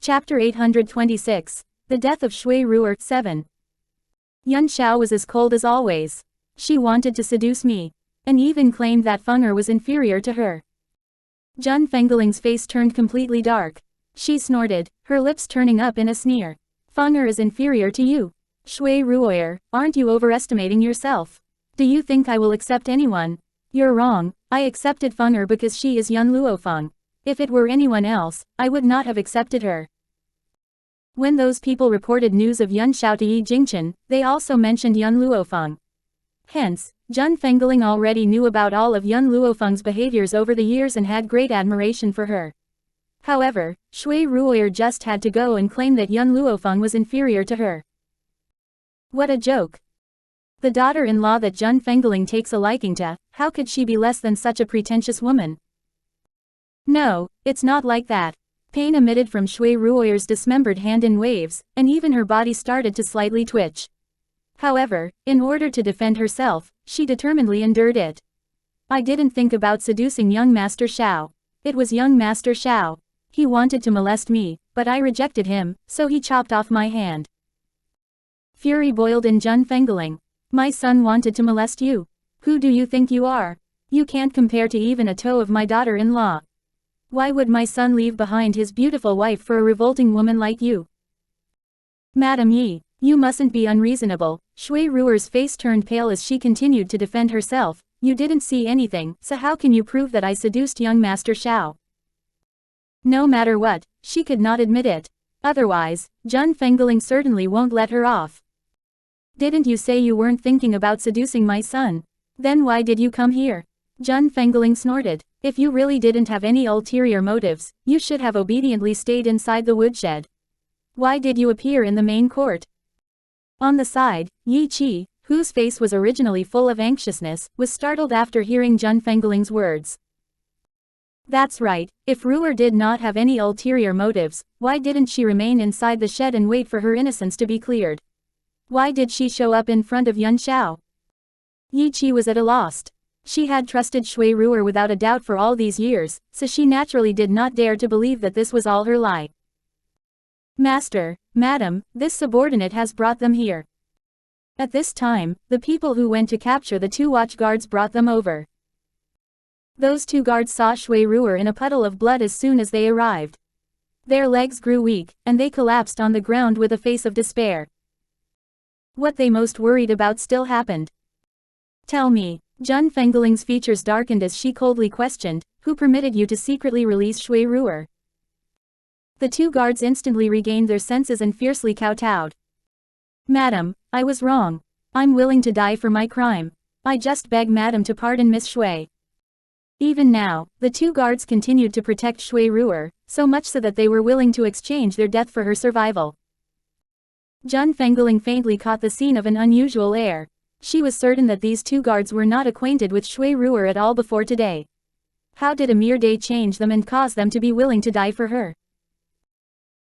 Chapter 826. The Death of Shui Ruer 7. Yun Xiao was as cold as always. She wanted to seduce me, and even claimed that Feng was inferior to her. Jun Fengling's face turned completely dark. She snorted, her lips turning up in a sneer. Feng is inferior to you. Shui Ruer, aren't you overestimating yourself? Do you think I will accept anyone? You're wrong, I accepted Feng because she is Yun Luo Feng. If it were anyone else, I would not have accepted her. When those people reported news of Yun Xiao to Yi Jingchen, they also mentioned Yun Luo Feng. Hence, Jun Fengling already knew about all of Yun Luo Feng's behaviors over the years and had great admiration for her. However, Shui Ruoer just had to go and claim that Yun Luo Feng was inferior to her. What a joke. The daughter-in-law that Jun Fengling takes a liking to, how could she be less than such a pretentious woman? No, it's not like that. Pain emitted from Shui Ruoer's dismembered hand in waves, and even her body started to slightly twitch. However, in order to defend herself, she determinedly endured it. I didn't think about seducing young Master Xiao. It was young Master Xiao. He wanted to molest me, but I rejected him, so he chopped off my hand. Fury boiled in Jun Fengling. My son wanted to molest you. Who do you think you are? You can't compare to even a toe of my daughter-in-law. Why would my son leave behind his beautiful wife for a revolting woman like you? Madam Yi, you mustn't be unreasonable. Shui Ruer's face turned pale as she continued to defend herself. You didn't see anything, so how can you prove that I seduced young Master Xiao? No matter what, she could not admit it. Otherwise, Jun Fengling certainly won't let her off. Didn't you say you weren't thinking about seducing my son? Then why did you come here? Jun Fengling snorted. If you really didn't have any ulterior motives, you should have obediently stayed inside the woodshed. Why did you appear in the main court? On the side, Yi Qi, whose face was originally full of anxiousness, was startled after hearing Jun Fengling's words. That's right, if Ruer did not have any ulterior motives, why didn't she remain inside the shed and wait for her innocence to be cleared? Why did she show up in front of Yun Xiao? Yi Qi was at a loss. She had trusted Shui Ruer without a doubt for all these years, so she naturally did not dare to believe that this was all her lie. Master, Madam, this subordinate has brought them here. At this time, the people who went to capture the two watch guards brought them over. Those two guards saw Shui Ruer in a puddle of blood as soon as they arrived. Their legs grew weak, and they collapsed on the ground with a face of despair. What they most worried about still happened. Tell me. Jun Fengling's features darkened as she coldly questioned, who permitted you to secretly release Shui Ruer? The two guards instantly regained their senses and fiercely kowtowed. Madam, I was wrong. I'm willing to die for my crime. I just beg Madam to pardon Miss Shui. Even now, the two guards continued to protect Shui Ruer, so much so that they were willing to exchange their death for her survival. Jun Fengling faintly caught the scene of an unusual air. She was certain that these two guards were not acquainted with Shui Ruer at all before today. How did a mere day change them and cause them to be willing to die for her?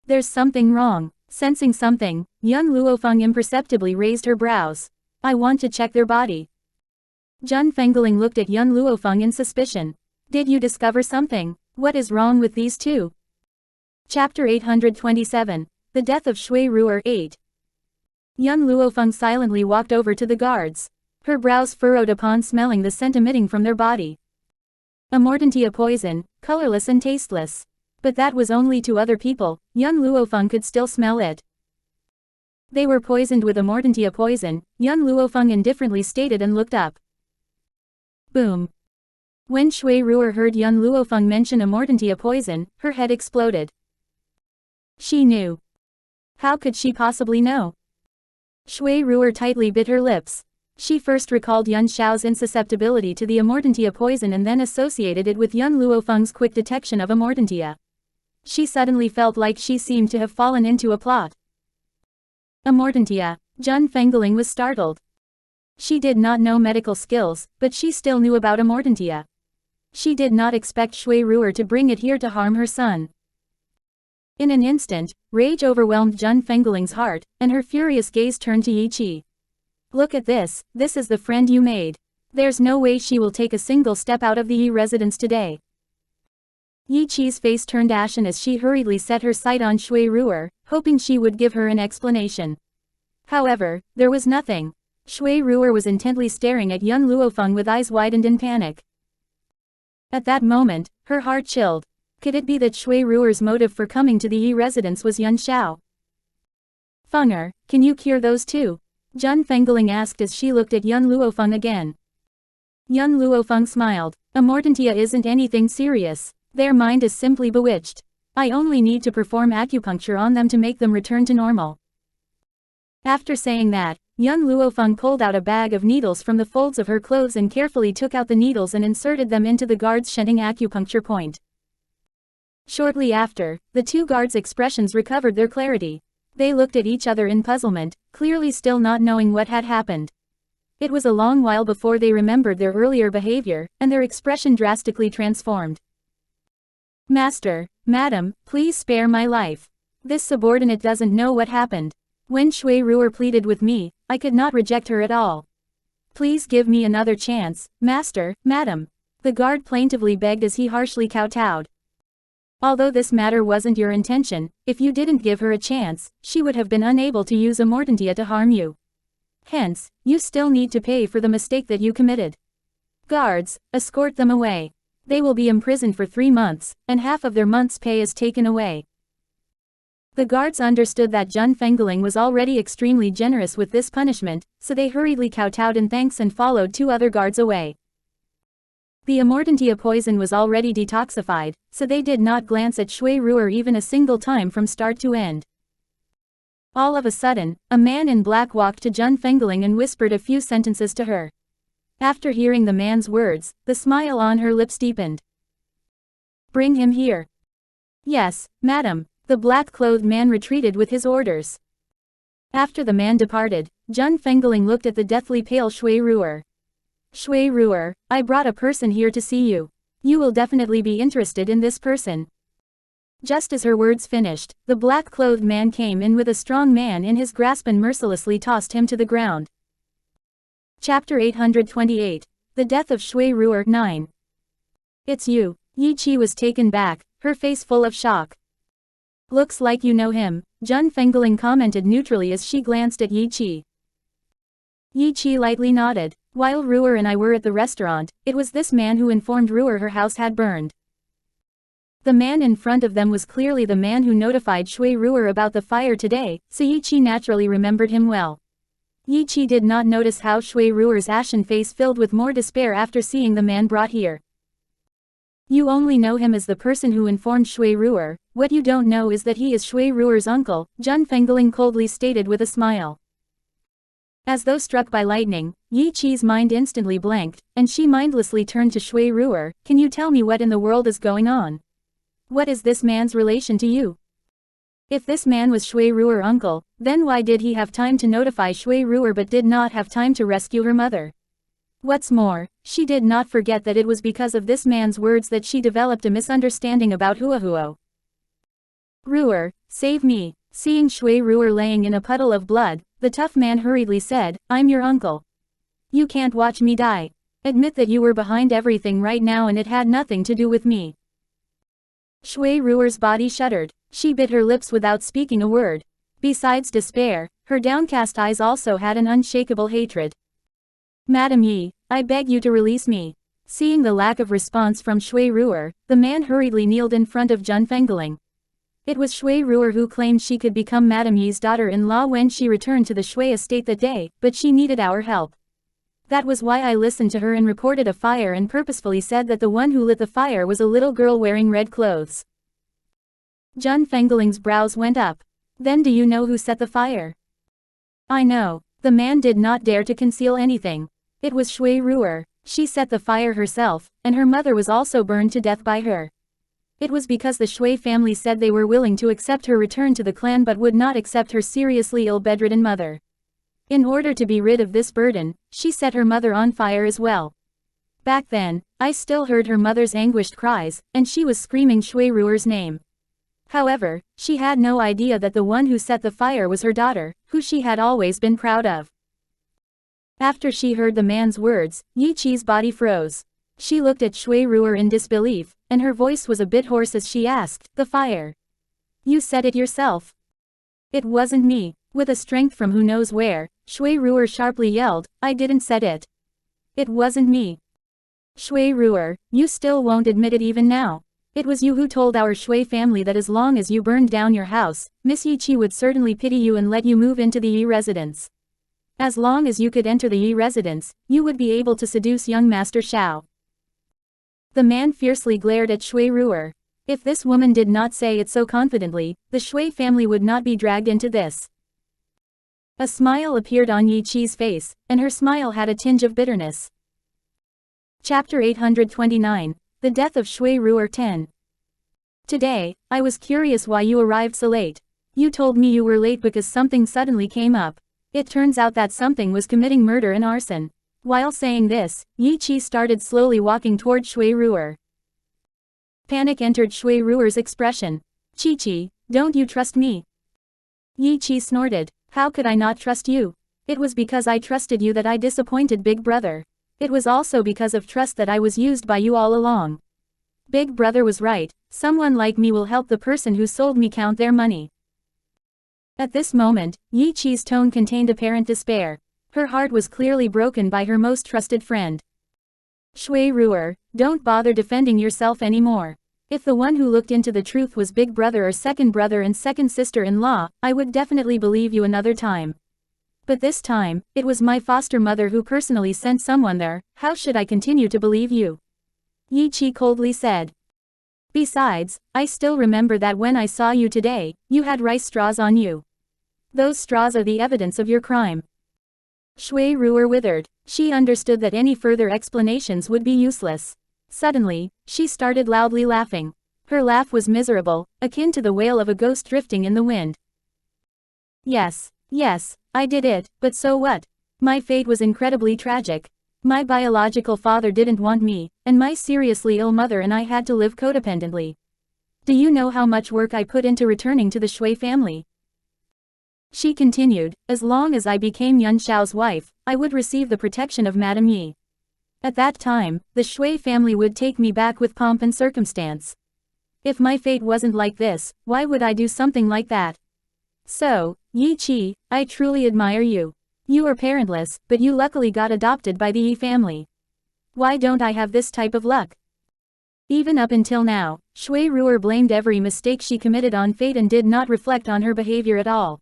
There's something wrong. Sensing something, Yun Luo Feng imperceptibly raised her brows. I want to check their body. Jun Fengling looked at Yun Luo Feng in suspicion. Did you discover something? What is wrong with these two? Chapter 827. The Death of Shui Ruer 8. Yun Luo Feng silently walked over to the guards. Her brows furrowed upon smelling the scent emitting from their body. A mordantia poison, colorless and tasteless. But that was only to other people. Yun Luo Feng could still smell it. They were poisoned with a mordantia poison, Yun Luo Feng indifferently stated and looked up. Boom. When Shui Ruer heard Yun Luo Feng mention a mordantia poison, her head exploded. She knew. How could she possibly know? Shui Ruer tightly bit her lips. She first recalled Yun Xiao's insusceptibility to the amordantia poison and then associated it with Yun Luo Feng's quick detection of amordantia. She suddenly felt like she seemed to have fallen into a plot. Amordantia. Jun Fengling was startled. She did not know medical skills, but she still knew about amordantia. She did not expect Shui Ruer to bring it here to harm her son. In an instant, rage overwhelmed Jun Fengling's heart, and her furious gaze turned to Yi Qi. Look at this is the friend you made. There's no way she will take a single step out of the Yi residence today. Yi Qi's face turned ashen as she hurriedly set her sight on Shui Ruer, hoping she would give her an explanation. However, there was nothing. Shui Ruer was intently staring at young Luo Feng with eyes widened in panic. At that moment, her heart chilled. Could it be that Shui Ruer's motive for coming to the Yi residence was Yuan Xiao? Fenger, can you cure those two? Zhen Fengling asked as she looked at Yun Luo Feng again. Yun Luo Feng smiled. Amortentia isn't anything serious. Their mind is simply bewitched. I only need to perform acupuncture on them to make them return to normal. After saying that, Yun Luo Feng pulled out a bag of needles from the folds of her clothes and carefully took out the needles and inserted them into the guard's shedding acupuncture point. Shortly after, the two guards' expressions recovered their clarity. They looked at each other in puzzlement, clearly still not knowing what had happened. It was a long while before they remembered their earlier behavior, and their expression drastically transformed. Master, Madam, please spare my life. This subordinate doesn't know what happened. When Shui Ruer pleaded with me, I could not reject her at all. Please give me another chance, Master, Madam. The guard plaintively begged as he harshly kowtowed. Although this matter wasn't your intention, if you didn't give her a chance, she would have been unable to use Amortentia to harm you. Hence, you still need to pay for the mistake that you committed. Guards, escort them away. They will be imprisoned for 3 months, and half of their month's pay is taken away. The guards understood that Zhen Fengling was already extremely generous with this punishment, so they hurriedly kowtowed in thanks and followed 2 other guards away. The Amortentia poison was already detoxified, so they did not glance at Shui Ruer even a single time from start to end. All of a sudden, a man in black walked to Zhen Fengling and whispered a few sentences to her. After hearing the man's words, the smile on her lips deepened. Bring him here. Yes, madam. The black-clothed man retreated with his orders. After the man departed, Zhen Fengling looked at the deathly pale Shui Ruer. Shui Ruer, I brought a person here to see you. You will definitely be interested in this person. Just as her words finished, the black-clothed man came in with a strong man in his grasp and mercilessly tossed him to the ground. Chapter 828. The Death of Shui Ruer 9. It's you. Yi Qi was taken back, her face full of shock. Looks like you know him, Zhen Fengling commented neutrally as she glanced at Yi Qi. Yi Qi lightly nodded. While Ruer and I were at the restaurant, it was this man who informed Ruer her house had burned. The man in front of them was clearly the man who notified Shui Ruer about the fire today, so Yi Qi naturally remembered him well. Yi Qi did not notice how Shui Ruer's ashen face filled with more despair after seeing the man brought here. You only know him as the person who informed Shui Ruer. What you don't know is that he is Shui Ruer's uncle, Zhen Fengling coldly stated with a smile. As though struck by lightning, Yi Qi's mind instantly blanked, and she mindlessly turned to Shui Ruer. Can you tell me what in the world is going on? What is this man's relation to you? If this man was Shui Ruer's uncle, then why did he have time to notify Shui Ruer but did not have time to rescue her mother? What's more, she did not forget that it was because of this man's words that she developed a misunderstanding about Huo. Ruer, save me. Seeing Shui Ruer laying in a puddle of blood, the tough man hurriedly said, I'm your uncle. You can't watch me die. Admit that you were behind everything right now and it had nothing to do with me. Shui Ruer's body shuddered. She bit her lips without speaking a word. Besides despair, her downcast eyes also had an unshakable hatred. Madam Yi, I beg you to release me. Seeing the lack of response from Shui Ruer, the man hurriedly kneeled in front of Zhen Fengling. It was Shui Ruer who claimed she could become Madam Yi's daughter-in-law when she returned to the Shui estate that day, but she needed our help. That was why I listened to her and reported a fire and purposefully said that the one who lit the fire was a little girl wearing red clothes. Zhen Fengling's brows went up. Then do you know who set the fire? I know. The man did not dare to conceal anything. It was Shui Ruer. She set the fire herself, and her mother was also burned to death by her. It was because the Shui family said they were willing to accept her return to the clan but would not accept her seriously ill bedridden mother. In order to be rid of this burden, she set her mother on fire as well. Back then, I still heard her mother's anguished cries, and she was screaming Shui Ruer's name. However, she had no idea that the one who set the fire was her daughter, who she had always been proud of. After she heard the man's words, Yi Qi's body froze. She looked at Shui Ruer in disbelief, and her voice was a bit hoarse as she asked, "The fire. You said it yourself." "It wasn't me." With a strength from who knows where, Shui Ruer sharply yelled, "I didn't set it. It wasn't me." "Shui Ruer, you still won't admit it even now. It was you who told our Shui family that as long as you burned down your house, Miss Yiqi would certainly pity you and let you move into the Yi residence. As long as you could enter the Yi residence, you would be able to seduce young Master Xiao." The man fiercely glared at Shui Ruer. If this woman did not say it so confidently, the Shui family would not be dragged into this. A smile appeared on Yi Qi's face, and her smile had a tinge of bitterness. Chapter 829. The Death of Shui Ruer 10. "Today, I was curious why you arrived so late. You told me you were late because something suddenly came up. It turns out that something was committing murder and arson." While saying this, Yi Qi started slowly walking toward Shui Ruer. Panic entered Shui Ruer's expression. "Chi-Chi, don't you trust me?" Yi Qi snorted. "How could I not trust you? It was because I trusted you that I disappointed Big Brother. It was also because of trust that I was used by you all along. Big Brother was right, someone like me will help the person who sold me count their money." At this moment, Yi Qi's tone contained apparent despair. Her heart was clearly broken by her most trusted friend. "Shui Ruer, don't bother defending yourself anymore. If the one who looked into the truth was Big Brother or second brother and second sister-in-law, I would definitely believe you another time. But this time, it was my foster mother who personally sent someone there. How should I continue to believe you?" Yi Qi coldly said. "Besides, I still remember that when I saw you today, you had rice straws on you. Those straws are the evidence of your crime." Shui Ruer withered. She understood that any further explanations would be useless. Suddenly, she started loudly laughing. Her laugh was miserable, akin to the wail of a ghost drifting in the wind. Yes, I did it, but so what? My fate was incredibly tragic. My biological father didn't want me, and my seriously ill mother and I had to live codependently. Do you know how much work I put into returning to the Shui family?" She continued, "As long as I became Yun Xiao's wife, I would receive the protection of Madame Yi. At that time, the Shui family would take me back with pomp and circumstance. If my fate wasn't like this, why would I do something like that? So, Yi Qi, I truly admire you. You are parentless, but you luckily got adopted by the Yi family. Why don't I have this type of luck?" Even up until now, Shui Ruer blamed every mistake she committed on fate and did not reflect on her behavior at all.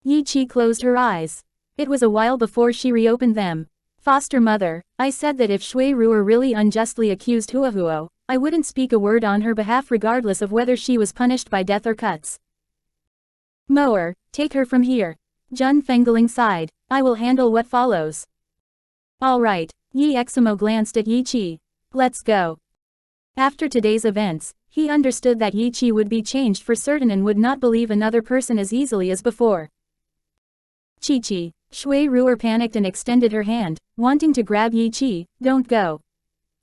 Yi Qi closed her eyes. It was a while before she reopened them. "Foster mother, I said that if Shui Ruer really unjustly accused Huahuo, I wouldn't speak a word on her behalf regardless of whether she was punished by death or cuts. Mower, take her from here." Jun Fengling sighed. "I will handle what follows." "All right." Yi Eximo glanced at Yi Qi. "Let's go." After today's events, he understood that Yi Qi would be changed for certain and would not believe another person as easily as before. "Chi-Chi." Shui Ruer panicked and extended her hand, wanting to grab Yi Qi. "Don't go.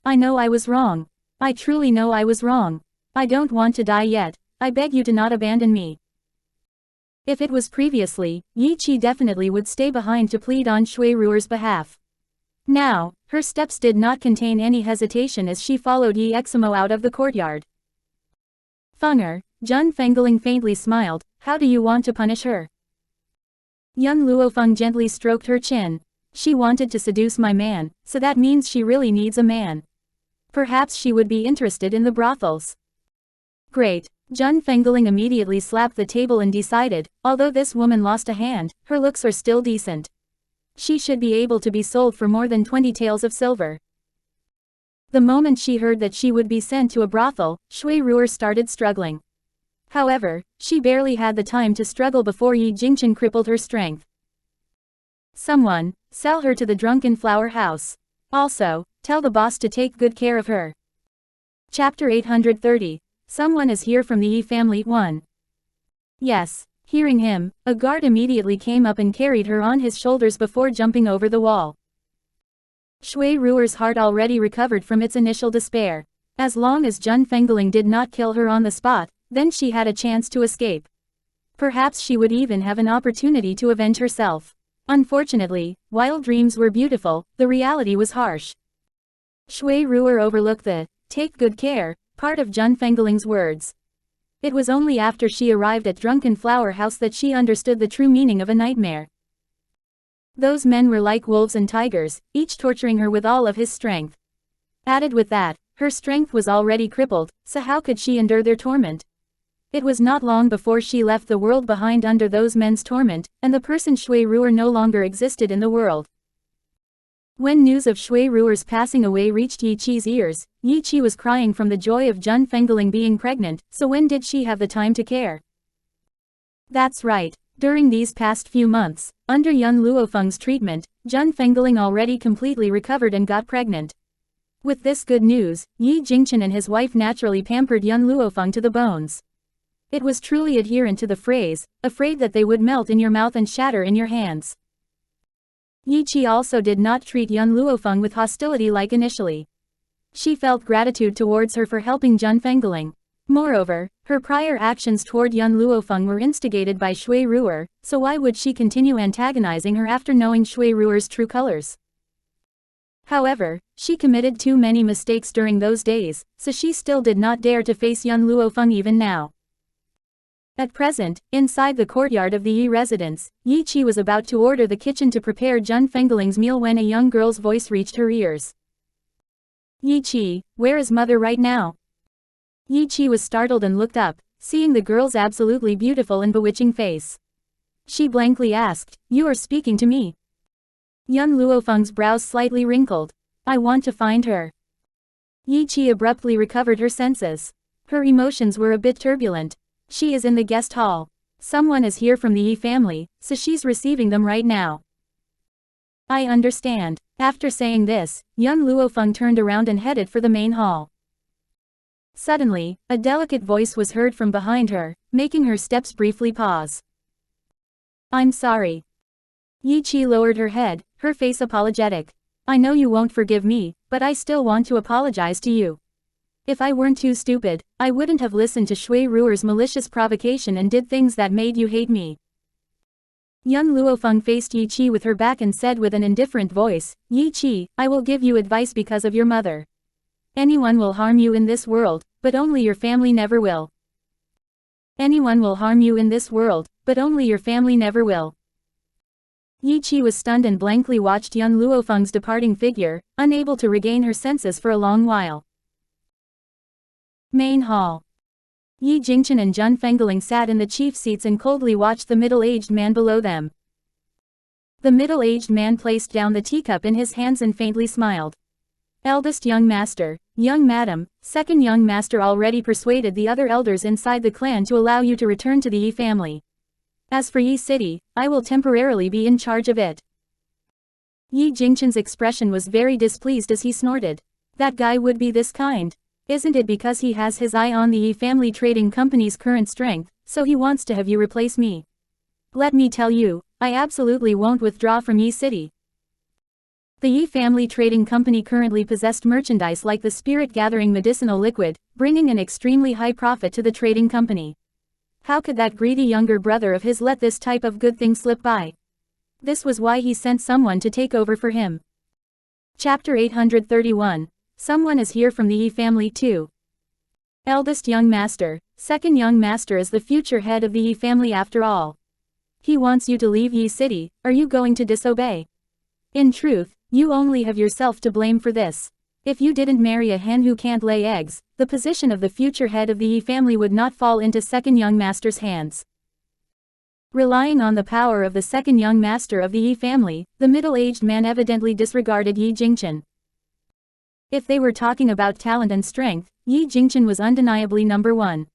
I know I was wrong. I truly know I was wrong. I don't want to die yet. I beg you to not abandon me." If it was previously, Yi Qi definitely would stay behind to plead on Shui Ruer's behalf. Now, her steps did not contain any hesitation as she followed Yi Eximo out of the courtyard. "Fenger," Jun Fengling faintly smiled, "how do you want to punish her?" Young Luo Feng gently stroked her chin. "She wanted to seduce my man, so that means she really needs a man. Perhaps she would be interested in the brothels." "Great." Jun Fengling immediately slapped the table and decided, although this woman lost a hand, her looks are still decent. She should be able to be sold for more than 20 taels of silver. The moment she heard that she would be sent to a brothel, Shui Ruer started struggling. However, she barely had the time to struggle before Yi Jingchen crippled her strength. "Someone, sell her to the drunken flower house. Also, tell the boss to take good care of her." Chapter 830. Someone is here from the Yi family. 1. Yes. Hearing him, a guard immediately came up and carried her on his shoulders before jumping over the wall. Shui Ruer's heart already recovered from its initial despair. As long as Jun Fengling did not kill her on the spot, then she had a chance to escape. Perhaps she would even have an opportunity to avenge herself. Unfortunately, while dreams were beautiful, the reality was harsh. Shui Ruer overlooked the "take good care" part of Jun Fengling's words. It was only after she arrived at Drunken Flower House that she understood the true meaning of a nightmare. Those men were like wolves and tigers, each torturing her with all of his strength. Added with that, her strength was already crippled, so how could she endure their torment? It was not long before she left the world behind under those men's torment, and the person Shui Ruer no longer existed in the world. When news of Shui Ruer's passing away reached Yi Qi's ears, Yi Qi was crying from the joy of Jun Fengling being pregnant, so when did she have the time to care? That's right, during these past few months, under Yun Luo Feng's treatment, Jun Fengling already completely recovered and got pregnant. With this good news, Yi Jingchen and his wife naturally pampered Yun Luo Feng to the bones. It was truly adherent to the phrase, afraid that they would melt in your mouth and shatter in your hands. Yi Qi also did not treat Yun Luo Feng with hostility like initially. She felt gratitude towards her for helping Jun Fengling. Moreover, her prior actions toward Yun Luo Feng were instigated by Shui Ruer, so why would she continue antagonizing her after knowing Shui Ruer's true colors? However, she committed too many mistakes during those days, so she still did not dare to face Yun Luo Feng even now. At present, inside the courtyard of the Yi residence, Yi Qi was about to order the kitchen to prepare Jun Fengling's meal when a young girl's voice reached her ears. Yi Qi, where is mother right now? Yi Qi was startled and looked up, seeing the girl's absolutely beautiful and bewitching face. She blankly asked, "You are speaking to me?" Yun Luo Feng's brows slightly wrinkled. "I want to find her." Yi Qi abruptly recovered her senses. Her emotions were a bit turbulent. She is in the guest hall. Someone is here from the Yi family, so she's receiving them right now. I understand. After saying this, Yun Luo Feng turned around and headed for the main hall. Suddenly, a delicate voice was heard from behind her, making her steps briefly pause. I'm sorry. Yi Qi lowered her head, her face apologetic. I know you won't forgive me, but I still want to apologize to you. If I weren't too stupid, I wouldn't have listened to Shui Ruer's malicious provocation and did things that made you hate me. Yun Luo Feng faced Yi Qi with her back and said with an indifferent voice, Yi Qi, I will give you advice because of your mother. Anyone will harm you in this world, but only your family never will. Anyone will harm you in this world, but only your family never will. Yi Qi was stunned and blankly watched Yun Luo Feng's departing figure, unable to regain her senses for a long while. Main hall. Yi Jingchen and Jun Fengling sat in the chief seats and coldly watched the middle-aged man below them. The middle-aged man placed down the teacup in his hands and faintly smiled. Eldest young master, young madam, second young master already persuaded the other elders inside the clan to allow you to return to the Yi family. As for Yi City, I will temporarily be in charge of it. Yi Jingchen's expression was very displeased as he snorted. That guy would be this kind. Isn't it because he has his eye on the Yi family trading company's current strength, so he wants to have you replace me? Let me tell you, I absolutely won't withdraw from Yi City. The Yi family trading company currently possessed merchandise like the spirit-gathering medicinal liquid, bringing an extremely high profit to the trading company. How could that greedy younger brother of his let this type of good thing slip by? This was why he sent someone to take over for him. Chapter 831. Someone is here from the Yi family too. Eldest young master, second young master is the future head of the Yi family after all. He wants you to leave Yi City, are you going to disobey? In truth, you only have yourself to blame for this. If you didn't marry a hen who can't lay eggs, the position of the future head of the Yi family would not fall into second young master's hands. Relying on the power of the second young master of the Yi family, the middle-aged man evidently disregarded Yi Jingchen. If they were talking about talent and strength, Yi Jingchen was undeniably number one.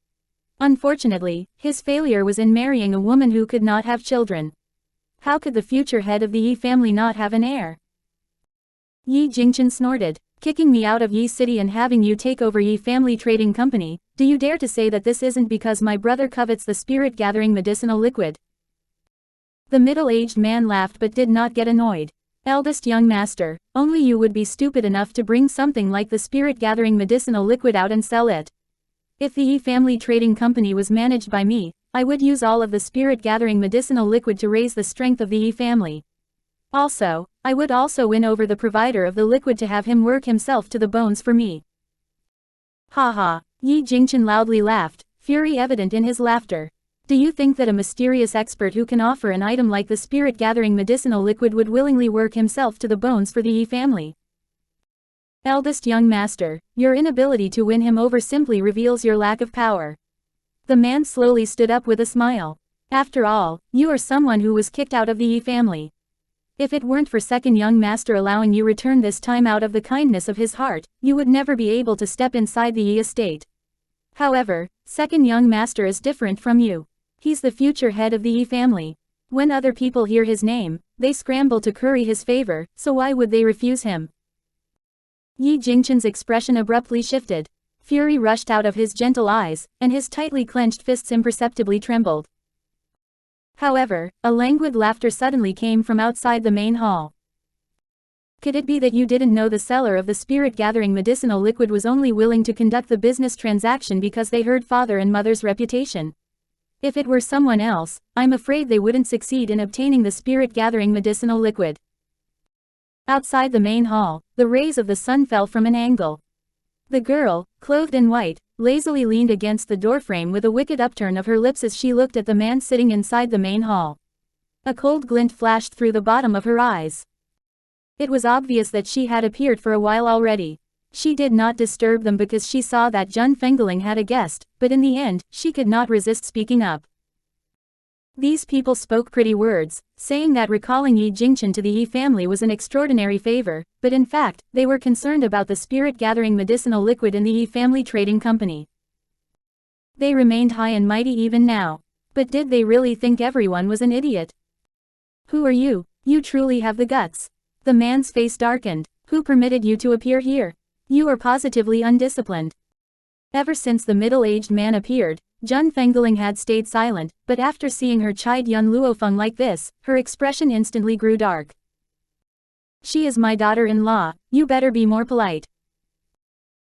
Unfortunately, his failure was in marrying a woman who could not have children. How could the future head of the Yi family not have an heir? Yi Jingchen snorted. Kicking me out of Yi City and having you take over Yi family trading company, do you dare to say that this isn't because my brother covets the spirit-gathering medicinal liquid? The middle-aged man laughed but did not get annoyed. Eldest young master, only you would be stupid enough to bring something like the spirit-gathering medicinal liquid out and sell it. If the Yi family trading company was managed by me, I would use all of the spirit-gathering medicinal liquid to raise the strength of the Yi family. Also, I would also win over the provider of the liquid to have him work himself to the bones for me. Ha ha, Yi Jingchen loudly laughed, fury evident in his laughter. Do you think that a mysterious expert who can offer an item like the spirit-gathering medicinal liquid would willingly work himself to the bones for the Yi family? Eldest young master, your inability to win him over simply reveals your lack of power. The man slowly stood up with a smile. After all, you are someone who was kicked out of the Yi family. If it weren't for second young master allowing you return this time out of the kindness of his heart, you would never be able to step inside the Yi estate. However, second young master is different from you. He's the future head of the Yi family. When other people hear his name, they scramble to curry his favor, so why would they refuse him? Yi Jingchen's expression abruptly shifted. Fury rushed out of his gentle eyes, and his tightly clenched fists imperceptibly trembled. However, a languid laughter suddenly came from outside the main hall. Could it be that you didn't know the seller of the spirit-gathering medicinal liquid was only willing to conduct the business transaction because they heard father and mother's reputation? If it were someone else, I'm afraid they wouldn't succeed in obtaining the spirit-gathering medicinal liquid. Outside the main hall, the rays of the sun fell from an angle. The girl, clothed in white, lazily leaned against the doorframe with a wicked upturn of her lips as she looked at the man sitting inside the main hall. A cold glint flashed through the bottom of her eyes. It was obvious that she had appeared for a while already. She did not disturb them because she saw that Zhen Fengling had a guest, but in the end, she could not resist speaking up. These people spoke pretty words, saying that recalling Yi Jingchen to the Yi family was an extraordinary favor, but in fact, they were concerned about the spirit-gathering medicinal liquid in the Yi family trading company. They remained high and mighty even now. But did they really think everyone was an idiot? Who are you? You truly have the guts. The man's face darkened. Who permitted you to appear here? You are positively undisciplined. Ever since the middle-aged man appeared, Zhen Fengling had stayed silent, but after seeing her chide young Luo Feng like this, her expression instantly grew dark. She is my daughter-in-law, you better be more polite.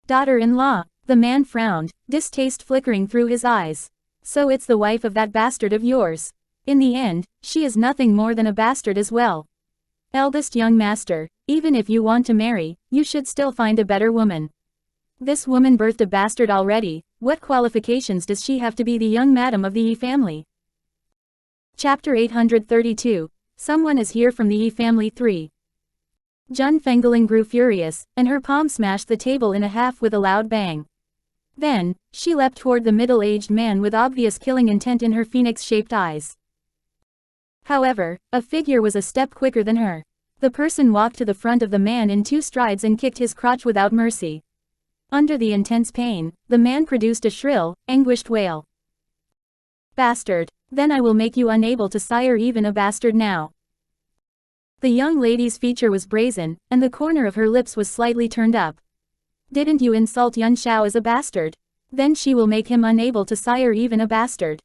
Daughter-in-law, the man frowned, distaste flickering through his eyes. So it's the wife of that bastard of yours. In the end, she is nothing more than a bastard as well. Eldest young master, even if you want to marry, you should still find a better woman. This woman birthed a bastard already. What qualifications does she have to be the young madam of the Yi family? Chapter 832. Someone is here from the Yi family 3. Zhen Fengling grew furious, and her palm smashed the table in half with a loud bang. Then, she leapt toward the middle-aged man with obvious killing intent in her phoenix-shaped eyes. However, a figure was a step quicker than her. The person walked to the front of the man in 2 strides and kicked his crotch without mercy. Under the intense pain, the man produced a shrill, anguished wail. Bastard, then I will make you unable to sire even a bastard now. The young lady's feature was brazen, and the corner of her lips was slightly turned up. Didn't you insult Yun Xiao as a bastard? Then she will make him unable to sire even a bastard.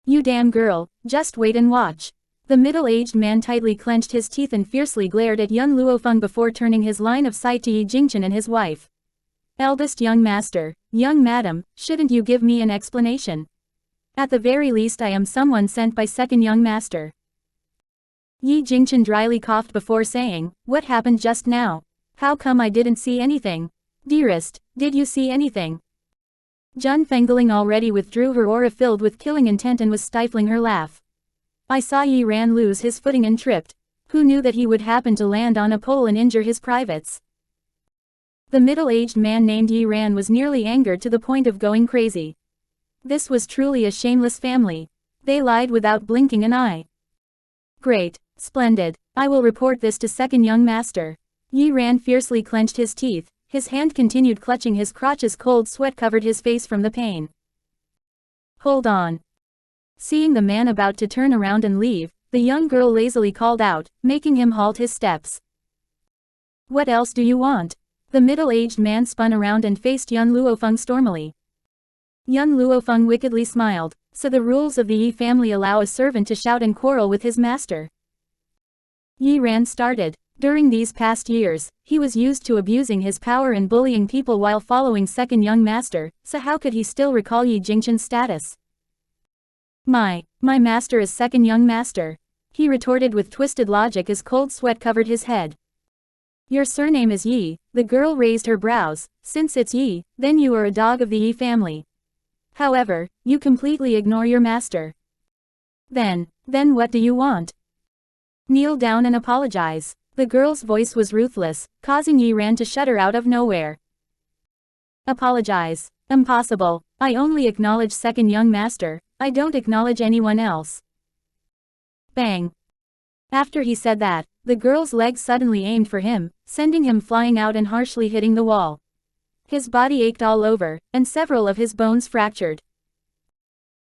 You damn girl, just wait and watch. The middle-aged man tightly clenched his teeth and fiercely glared at young Luo Feng before turning his line of sight to Yi Jingchen and his wife. Eldest young master, young madam, shouldn't you give me an explanation? At the very least I am someone sent by second young master. Yi Jingchen dryly coughed before saying, what happened just now? How come I didn't see anything? Dearest, did you see anything? Zhen Fengling already withdrew her aura filled with killing intent and was stifling her laugh. I saw Yi Ran lose his footing and tripped. Who knew that he would happen to land on a pole and injure his privates? The middle-aged man named Yi Ran was nearly angered to the point of going crazy. This was truly a shameless family. They lied without blinking an eye. Great, splendid, I will report this to second young master. Yi Ran fiercely clenched his teeth, his hand continued clutching his crotch as cold sweat covered his face from the pain. Hold on. Seeing the man about to turn around and leave, the young girl lazily called out, making him halt his steps. What else do you want? The middle-aged man spun around and faced Yun Luo Feng stormily. Yun Luo Feng wickedly smiled. So the rules of the Yi family allow a servant to shout and quarrel with his master. Yi Ran started. During these past years, he was used to abusing his power and bullying people while following second young master, so how could he still recall Yi Jingchen's status? My master is second young master. He retorted with twisted logic as cold sweat covered his head. Your surname is Yi. The girl raised her brows. Since it's Yi, then you are a dog of the Yi family. However, you completely ignore your master. Then what do you want? Kneel down and apologize. The girl's voice was ruthless, causing Yi Ran to shudder out of nowhere. Apologize. Impossible. I only acknowledge second young master, I don't acknowledge anyone else. Bang. After he said that, the girl's leg suddenly aimed for him, sending him flying out and harshly hitting the wall. His body ached all over, and several of his bones fractured.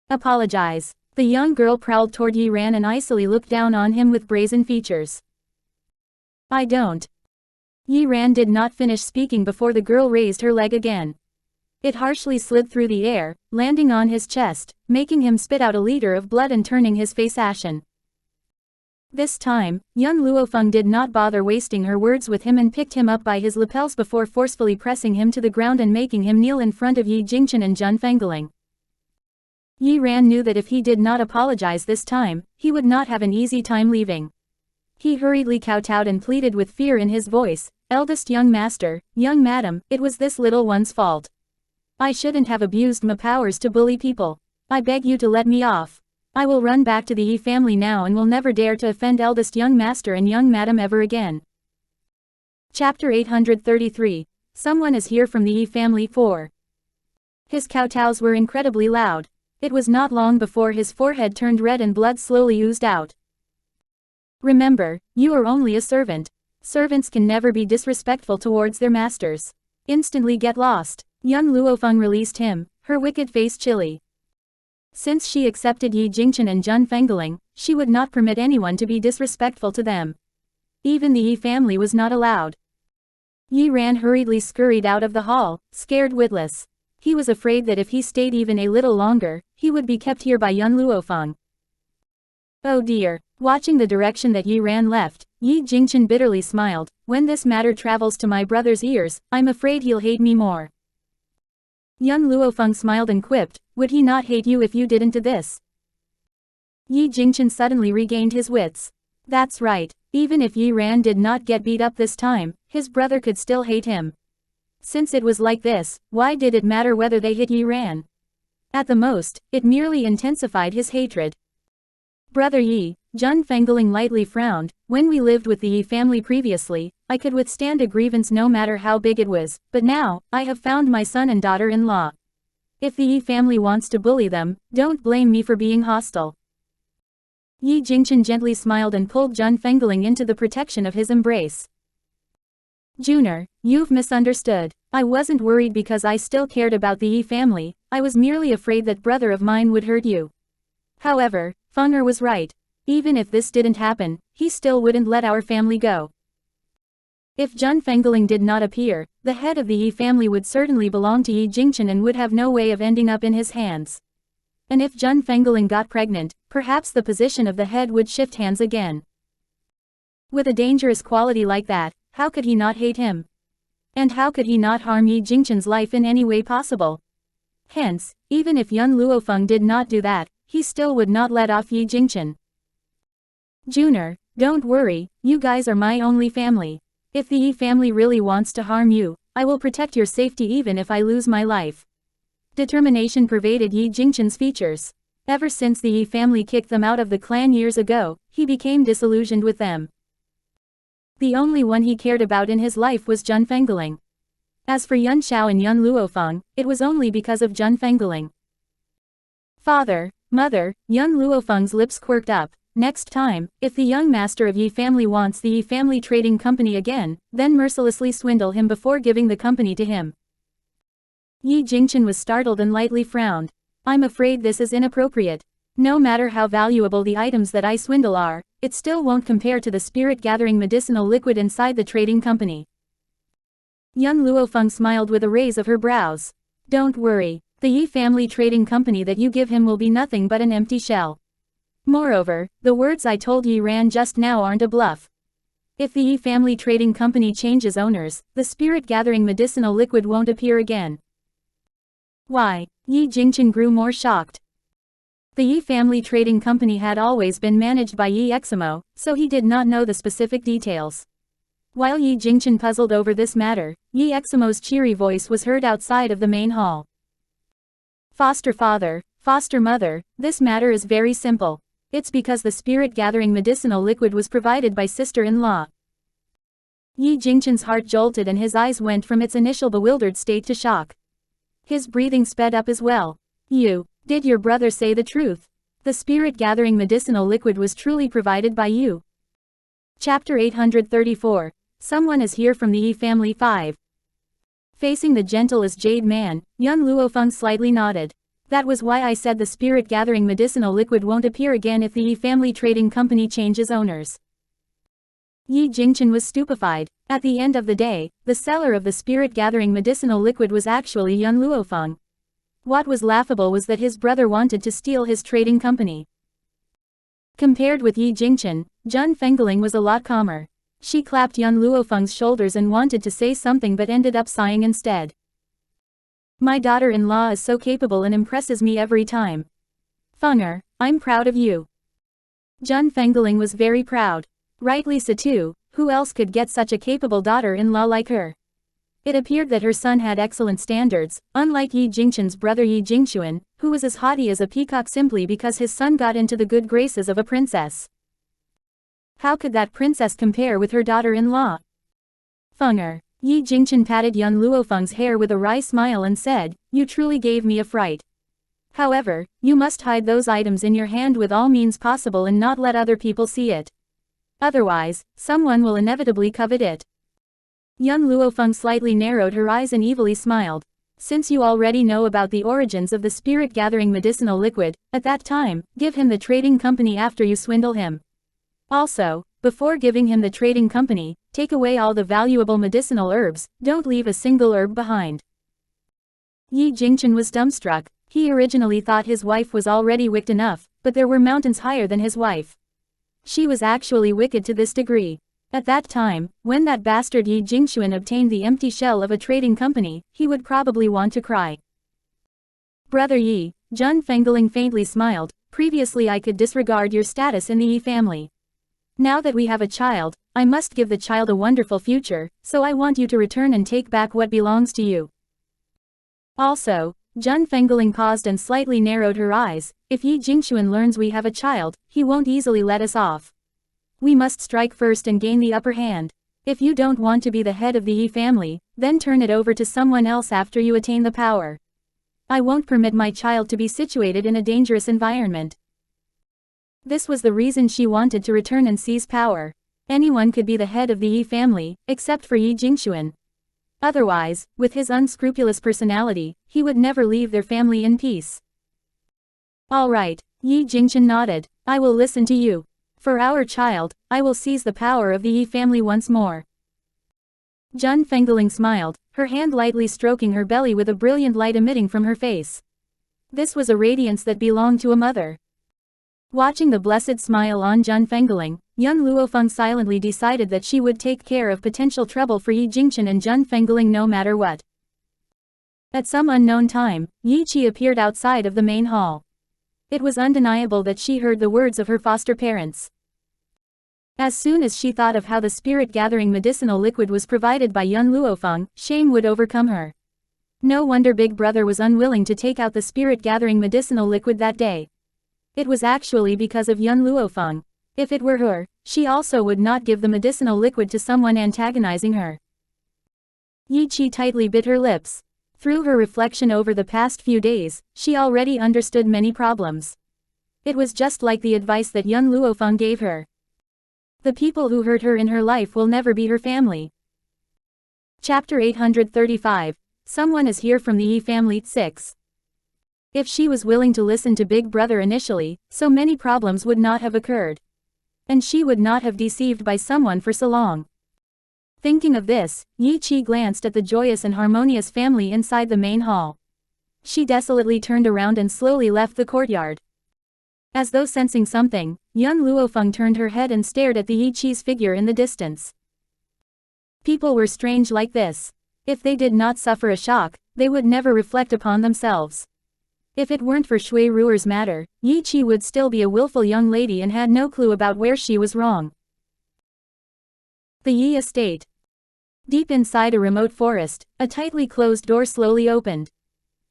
Apologize. The young girl prowled toward Yi Ran and icily looked down on him with brazen features. I don't. Yi Ran did not finish speaking before the girl raised her leg again. It harshly slid through the air, landing on his chest, making him spit out a liter of blood and turning his face ashen. This time, young Luo Feng did not bother wasting her words with him and picked him up by his lapels before forcefully pressing him to the ground and making him kneel in front of Yi Jingchen and Zhen Fengling. Yi Ran knew that if he did not apologize this time, he would not have an easy time leaving. He hurriedly kowtowed and pleaded with fear in his voice, Eldest young master, young madam, it was this little one's fault. I shouldn't have abused my powers to bully people. I beg you to let me off. I will run back to the Yi family now and will never dare to offend eldest young master and young madam ever again. Chapter 833. Someone is here from the Yi family 4. His kowtows were incredibly loud. It was not long before his forehead turned red and blood slowly oozed out. Remember, you are only a servant. Servants can never be disrespectful towards their masters. Instantly get lost. Young Luo Feng released him, her wicked face chilly. Since she accepted Yi Jingchen and Zhen Fengling, she would not permit anyone to be disrespectful to them. Even the Yi family was not allowed. Yi Ran hurriedly scurried out of the hall, scared witless. He was afraid that if he stayed even a little longer, he would be kept here by young Luo Feng. Oh dear. Watching the direction that Yi Ran left, Yi Jingchen bitterly smiled. When this matter travels to my brother's ears, I'm afraid he'll hate me more. Young Luo Feng smiled and quipped, would he not hate you if you didn't do this? Yi Jingchen suddenly regained his wits. That's right, even if Yi Ran did not get beat up this time, his brother could still hate him. Since it was like this, why did it matter whether they hit Yi Ran? At the most, it merely intensified his hatred. Brother Yi, Zhen Fengling lightly frowned, when we lived with the Yi family previously, I could withstand a grievance no matter how big it was, but now, I have found my son and daughter-in-law. If the Yi family wants to bully them, don't blame me for being hostile. Yi Jingchen gently smiled and pulled Zhen Fengling into the protection of his embrace. Junior, you've misunderstood. I wasn't worried because I still cared about the Yi family, I was merely afraid that brother of mine would hurt you. However, Fenger was right. Even if this didn't happen, he still wouldn't let our family go. If Zhen Fengling did not appear, the head of the Yi family would certainly belong to Yi Jingchen and would have no way of ending up in his hands. And if Zhen Fengling got pregnant, perhaps the position of the head would shift hands again. With a dangerous quality like that, how could he not hate him? And how could he not harm Yi Jingchen's life in any way possible? Hence, even if young Luo Feng did not do that, he still would not let off Yi Jingchen. Junior, don't worry, you guys are my only family. If the Yi family really wants to harm you, I will protect your safety even if I lose my life. Determination pervaded Yi Jingchen's features. Ever since the Yi family kicked them out of the clan years ago, he became disillusioned with them. The only one he cared about in his life was Zhen Fengling. As for Yun Xiao and Yun Luo Feng, it was only because of Zhen Fengling. Father, mother, young Luo Feng's lips quirked up. Next time, if the young master of Yi family wants the Yi family trading company again, then mercilessly swindle him before giving the company to him. Yi Jingchen was startled and lightly frowned. I'm afraid this is inappropriate. No matter how valuable the items that I swindle are, it still won't compare to the spirit-gathering medicinal liquid inside the trading company. Young Luo Feng smiled with a raise of her brows. Don't worry, the Yi family trading company that you give him will be nothing but an empty shell. Moreover, the words I told Yi Ran just now aren't a bluff. If the Yi family trading company changes owners, the spirit-gathering medicinal liquid won't appear again. Why? Yi Jingchen grew more shocked. The Yi family trading company had always been managed by Yi Eximo, so he did not know the specific details. While Yi Jingchen puzzled over this matter, Yi Eximo's cheery voice was heard outside of the main hall. Foster father, foster mother, this matter is very simple. It's because the spirit-gathering medicinal liquid was provided by sister-in-law. Yi Jingchen's heart jolted and his eyes went from its initial bewildered state to shock. His breathing sped up as well. Did your brother say the truth? The spirit-gathering medicinal liquid was truly provided by you. Chapter 834. Someone is here from the Yi family 5. Facing the gentle as jade man, young Luo Feng slightly nodded. That was why I said the spirit-gathering medicinal liquid won't appear again if the Yi family trading company changes owners. Yi Jingchen was stupefied. At the end of the day, the seller of the spirit-gathering medicinal liquid was actually young Luo Feng. What was laughable was that his brother wanted to steal his trading company. Compared with Yi Jingchen, Jun Fengling was a lot calmer. She clapped young Luo Feng's shoulders and wanted to say something but ended up sighing instead. My daughter-in-law is so capable and impresses me every time. Fenger, I'm proud of you. Jun Fengling was very proud. Rightly so too, who else could get such a capable daughter-in-law like her? It appeared that her son had excellent standards, unlike Yi Jingchen's brother Yi Jingxuan, who was as haughty as a peacock simply because his son got into the good graces of a princess. How could that princess compare with her daughter-in-law? Fenger. Yi Jingchen patted young Luo Feng's hair with a wry smile and said, you truly gave me a fright. However, you must hide those items in your hand with all means possible and not let other people see it. Otherwise, someone will inevitably covet it. Young Luo Feng slightly narrowed her eyes and evilly smiled. Since you already know about the origins of the spirit-gathering medicinal liquid, at that time, give him the trading company after you swindle him. Also, before giving him the trading company, take away all the valuable medicinal herbs, don't leave a single herb behind. Yi Jingchen was dumbstruck. He originally thought his wife was already wicked enough, but there were mountains higher than his wife. She was actually wicked to this degree. At that time, when that bastard Yi Jingxuan obtained the empty shell of a trading company, he would probably want to cry. Brother Yi, Jun Fengling faintly smiled, previously I could disregard your status in the Yi family. Now that we have a child, I must give the child a wonderful future, so I want you to return and take back what belongs to you. Also, Jun Fengling paused and slightly narrowed her eyes, if Yi Jingxuan learns we have a child, he won't easily let us off. We must strike first and gain the upper hand. If you don't want to be the head of the Yi family, then turn it over to someone else after you attain the power. I won't permit my child to be situated in a dangerous environment. This was the reason she wanted to return and seize power. Anyone could be the head of the Yi family, except for Yi Jingxuan. Otherwise, with his unscrupulous personality, he would never leave their family in peace. All right, Yi Jingchen nodded. I will listen to you. For our child, I will seize the power of the Yi family once more. Jun Fengling smiled, her hand lightly stroking her belly with a brilliant light emitting from her face. This was a radiance that belonged to a mother. Watching the blessed smile on Jun Fengling, young Luo Feng silently decided that she would take care of potential trouble for Yi Jingchen and Jun Fengling no matter what. At some unknown time, Yi Qi appeared outside of the main hall. It was undeniable that she heard the words of her foster parents. As soon as she thought of how the spirit-gathering medicinal liquid was provided by young Luo Feng, shame would overcome her. No wonder Big Brother was unwilling to take out the spirit-gathering medicinal liquid that day. It was actually because of young Luo Feng. If it were her, she also would not give the medicinal liquid to someone antagonizing her. Yi Qi tightly bit her lips. Through her reflection over the past few days, she already understood many problems. It was just like the advice that young Luo Feng gave her. The people who hurt her in her life will never be her family. Chapter 835. Someone is here from the Yi family 6. If she was willing to listen to Big Brother initially, so many problems would not have occurred. And she would not have deceived by someone for so long. Thinking of this, Yi Qi glanced at the joyous and harmonious family inside the main hall. She desolately turned around and slowly left the courtyard. As though sensing something, young Luo Feng turned her head and stared at the Yi Qi's figure in the distance. People were strange like this. If they did not suffer a shock, they would never reflect upon themselves. If it weren't for Shui Ruer's matter, Yi Qi would still be a willful young lady and had no clue about where she was wrong. The Yi estate. Deep inside a remote forest, a tightly closed door slowly opened.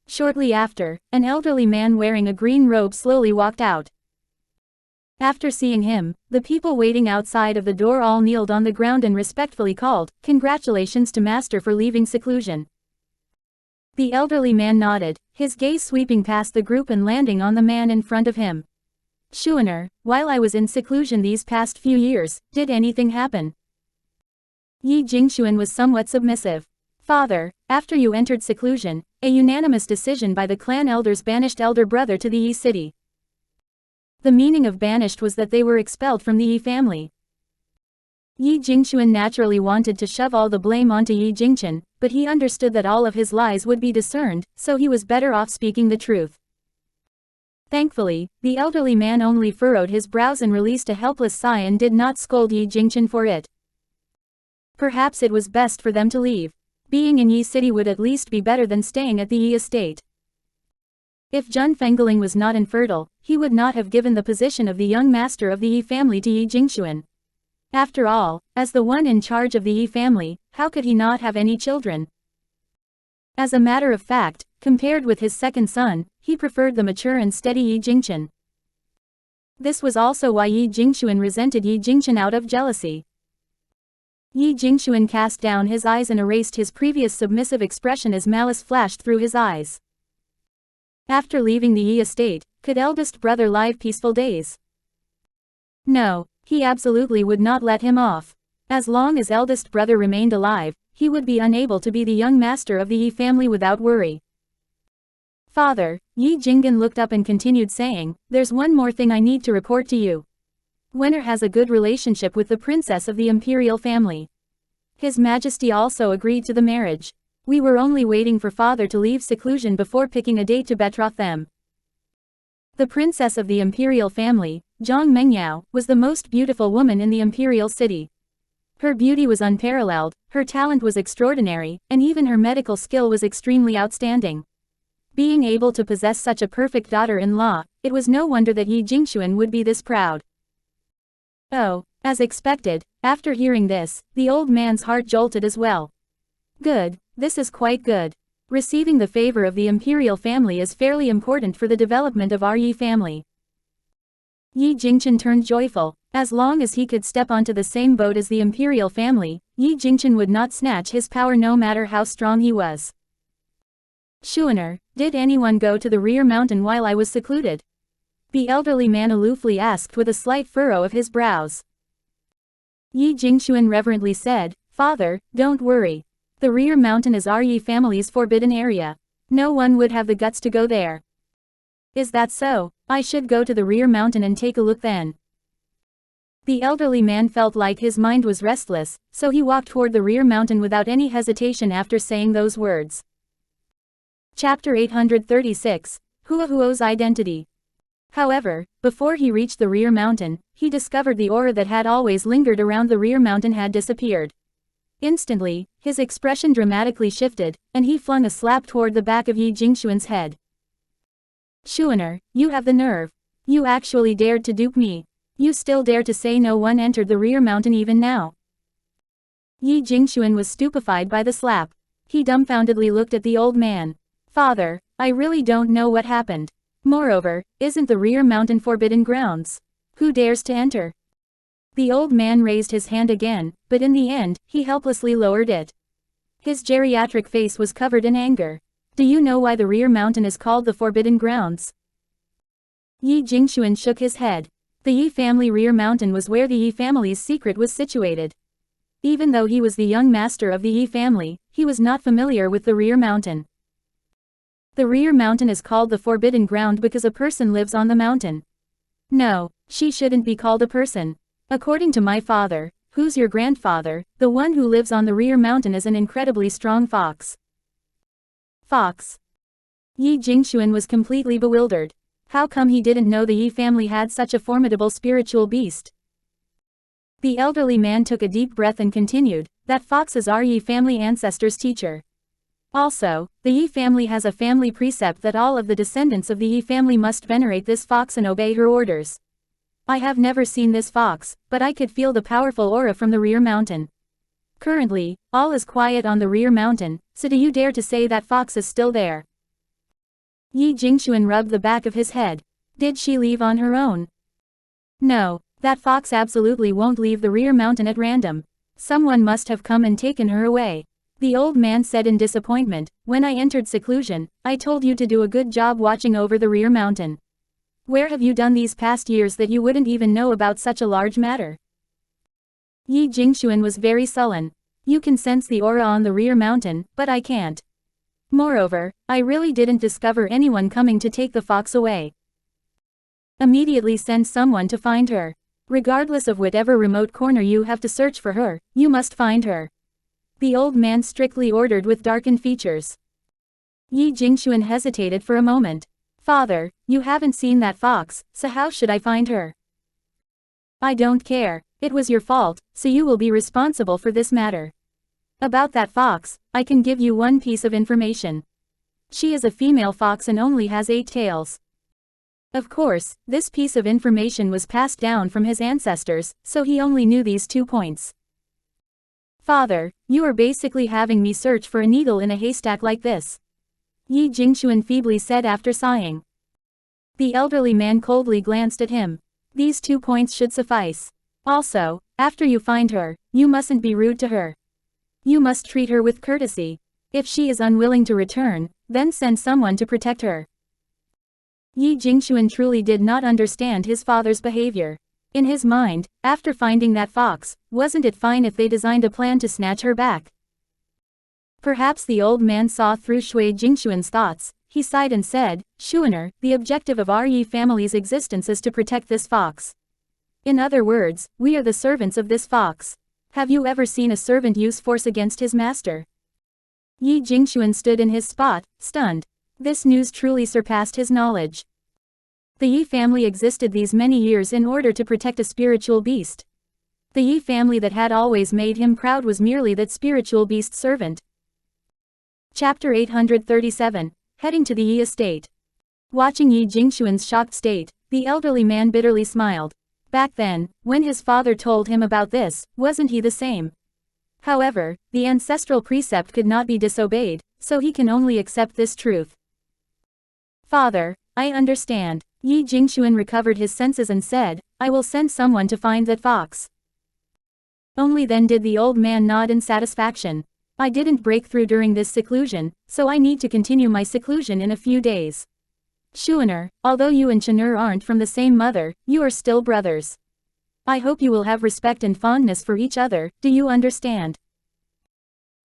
Shortly after, an elderly man wearing a green robe slowly walked out. After seeing him, the people waiting outside of the door all kneeled on the ground and respectfully called, "Congratulations to Master for leaving seclusion." The elderly man nodded, his gaze sweeping past the group and landing on the man in front of him. "Xuanhuan, while I was in seclusion these past few years, did anything happen?" Yi Jingxuan was somewhat submissive. "Father, after you entered seclusion, a unanimous decision by the clan elders banished elder brother to the Yi city." The meaning of banished was that they were expelled from the Yi family. Yi Jingxuan naturally wanted to shove all the blame onto Yi Jingchen, but he understood that all of his lies would be discerned, so he was better off speaking the truth. Thankfully, the elderly man only furrowed his brows and released a helpless sigh and did not scold Yi Jingchen for it. Perhaps it was best for them to leave. Being in Yi City would at least be better than staying at the Yi estate. If Zhen Fengling was not infertile, he would not have given the position of the young master of the Yi family to Yi Jingxuan. After all, as the one in charge of the Yi family, how could he not have any children? As a matter of fact, compared with his second son, he preferred the mature and steady Yi Jingchen. This was also why Yi Jingxuan resented Yi Jingchen out of jealousy. Yi Jingxuan cast down his eyes and erased his previous submissive expression as malice flashed through his eyes. After leaving the Yi estate, could eldest brother live peaceful days? No, he absolutely would not let him off. As long as eldest brother remained alive, he would be unable to be the young master of the Yi family without worry. "Father," Yi Jinggan looked up and continued saying, "there's one more thing I need to report to you. Wenner has a good relationship with the princess of the imperial family. His Majesty also agreed to the marriage. We were only waiting for father to leave seclusion before picking a date to betroth them." The princess of the imperial family, Zhang Mengyao, was the most beautiful woman in the imperial city. Her beauty was unparalleled, her talent was extraordinary, and even her medical skill was extremely outstanding. Being able to possess such a perfect daughter-in-law, it was no wonder that Yi Jingxuan would be this proud. Oh, as expected, after hearing this, the old man's heart jolted as well. Good, this is quite good. Receiving the favor of the imperial family is fairly important for the development of our Yi family. Yi Jingchen turned joyful. As long as he could step onto the same boat as the imperial family, Yi Jingchen would not snatch his power no matter how strong he was. "Xuanhuan, did anyone go to the rear mountain while I was secluded?" The elderly man aloofly asked with a slight furrow of his brows. Yi Jingxuan reverently said, "Father, don't worry. The rear mountain is our Yi family's forbidden area. No one would have the guts to go there." "Is that so? I should go to the rear mountain and take a look then." The elderly man felt like his mind was restless, so he walked toward the rear mountain without any hesitation after saying those words. Chapter 836, Huahuo's Identity. However, before he reached the rear mountain, he discovered the aura that had always lingered around the rear mountain had disappeared. Instantly, his expression dramatically shifted, and he flung a slap toward the back of Yi Jingxuan's head. "Xuanhuan, you have the nerve. You actually dared to dupe me. You still dare to say no one entered the rear mountain even now." Yi Jingxuan was stupefied by the slap. He dumbfoundedly looked at the old man. "Father, I really don't know what happened. Moreover, isn't the rear mountain forbidden grounds? Who dares to enter?" The old man raised his hand again, but in the end, he helplessly lowered it. His geriatric face was covered in anger. "Do you know why the rear mountain is called the forbidden grounds?" Yi Jingxuan shook his head. The Yi family rear mountain was where the Yi family's secret was situated. Even though he was the young master of the Yi family, he was not familiar with the rear mountain. The rear mountain is called the forbidden ground because a person lives on the mountain. No, she shouldn't be called a person. According to my father, who's your grandfather, the one who lives on the rear mountain is an incredibly strong fox. Fox? Yi Jingxuan was completely bewildered. How come he didn't know the Yi family had such a formidable spiritual beast? The elderly man took a deep breath and continued, "That fox is our Yi family ancestors' teacher. Also, the Yi family has a family precept that all of the descendants of the Yi family must venerate this fox and obey her orders. I have never seen this fox, but I could feel the powerful aura from the rear mountain. Currently, all is quiet on the rear mountain, so do you dare to say that fox is still there? Yi Jingxuan rubbed the back of his head. Did she leave on her own? No, that fox absolutely won't leave the rear mountain at random. Someone must have come and taken her away. The old man said in disappointment, when I entered seclusion, I told you to do a good job watching over the rear mountain. Where have you done these past years that you wouldn't even know about such a large matter? Yi Jingxuan was very sullen. You can sense the aura on the rear mountain, but I can't. Moreover, I really didn't discover anyone coming to take the fox away. Immediately send someone to find her. Regardless of whatever remote corner you have to search for her, you must find her. The old man strictly ordered with darkened features. Yi Jingxuan hesitated for a moment. Father, you haven't seen that fox, so how should I find her? I don't care. It was your fault, so you will be responsible for this matter. About that fox, I can give you one piece of information. She is a female fox and only has 8 tails. Of course, this piece of information was passed down from his ancestors, so he only knew these 2 points. Father, you are basically having me search for a needle in a haystack like this. Yi Jingxuan feebly said after sighing. The elderly man coldly glanced at him. These 2 points should suffice. Also, after you find her, you mustn't be rude to her. You must treat her with courtesy. If she is unwilling to return, then send someone to protect her. Yi Jingxuan truly did not understand his father's behavior. In his mind, after finding that fox, wasn't it fine if they designed a plan to snatch her back? Perhaps the old man saw through Shui Jingxuan's thoughts. He sighed and said, Xuan'er, the objective of our Yi family's existence is to protect this fox. In other words, we are the servants of this fox. Have you ever seen a servant use force against his master? Yi Jingxuan stood in his spot, stunned. This news truly surpassed his knowledge. The Yi family existed these many years in order to protect a spiritual beast. The Yi family that had always made him proud was merely that spiritual beast's servant. Chapter 837, Heading to the Yi estate. Watching Yi Jingxuan's shocked state, the elderly man bitterly smiled. Back then, when his father told him about this, wasn't he the same? However, the ancestral precept could not be disobeyed, so he can only accept this truth. Father, I understand. Yi Jingxuan recovered his senses and said, I will send someone to find that fox. Only then did the old man nod in satisfaction. I didn't break through during this seclusion, so I need to continue my seclusion in a few days. Xuan'er, although you and Xuan'er aren't from the same mother, you are still brothers. I hope you will have respect and fondness for each other, do you understand?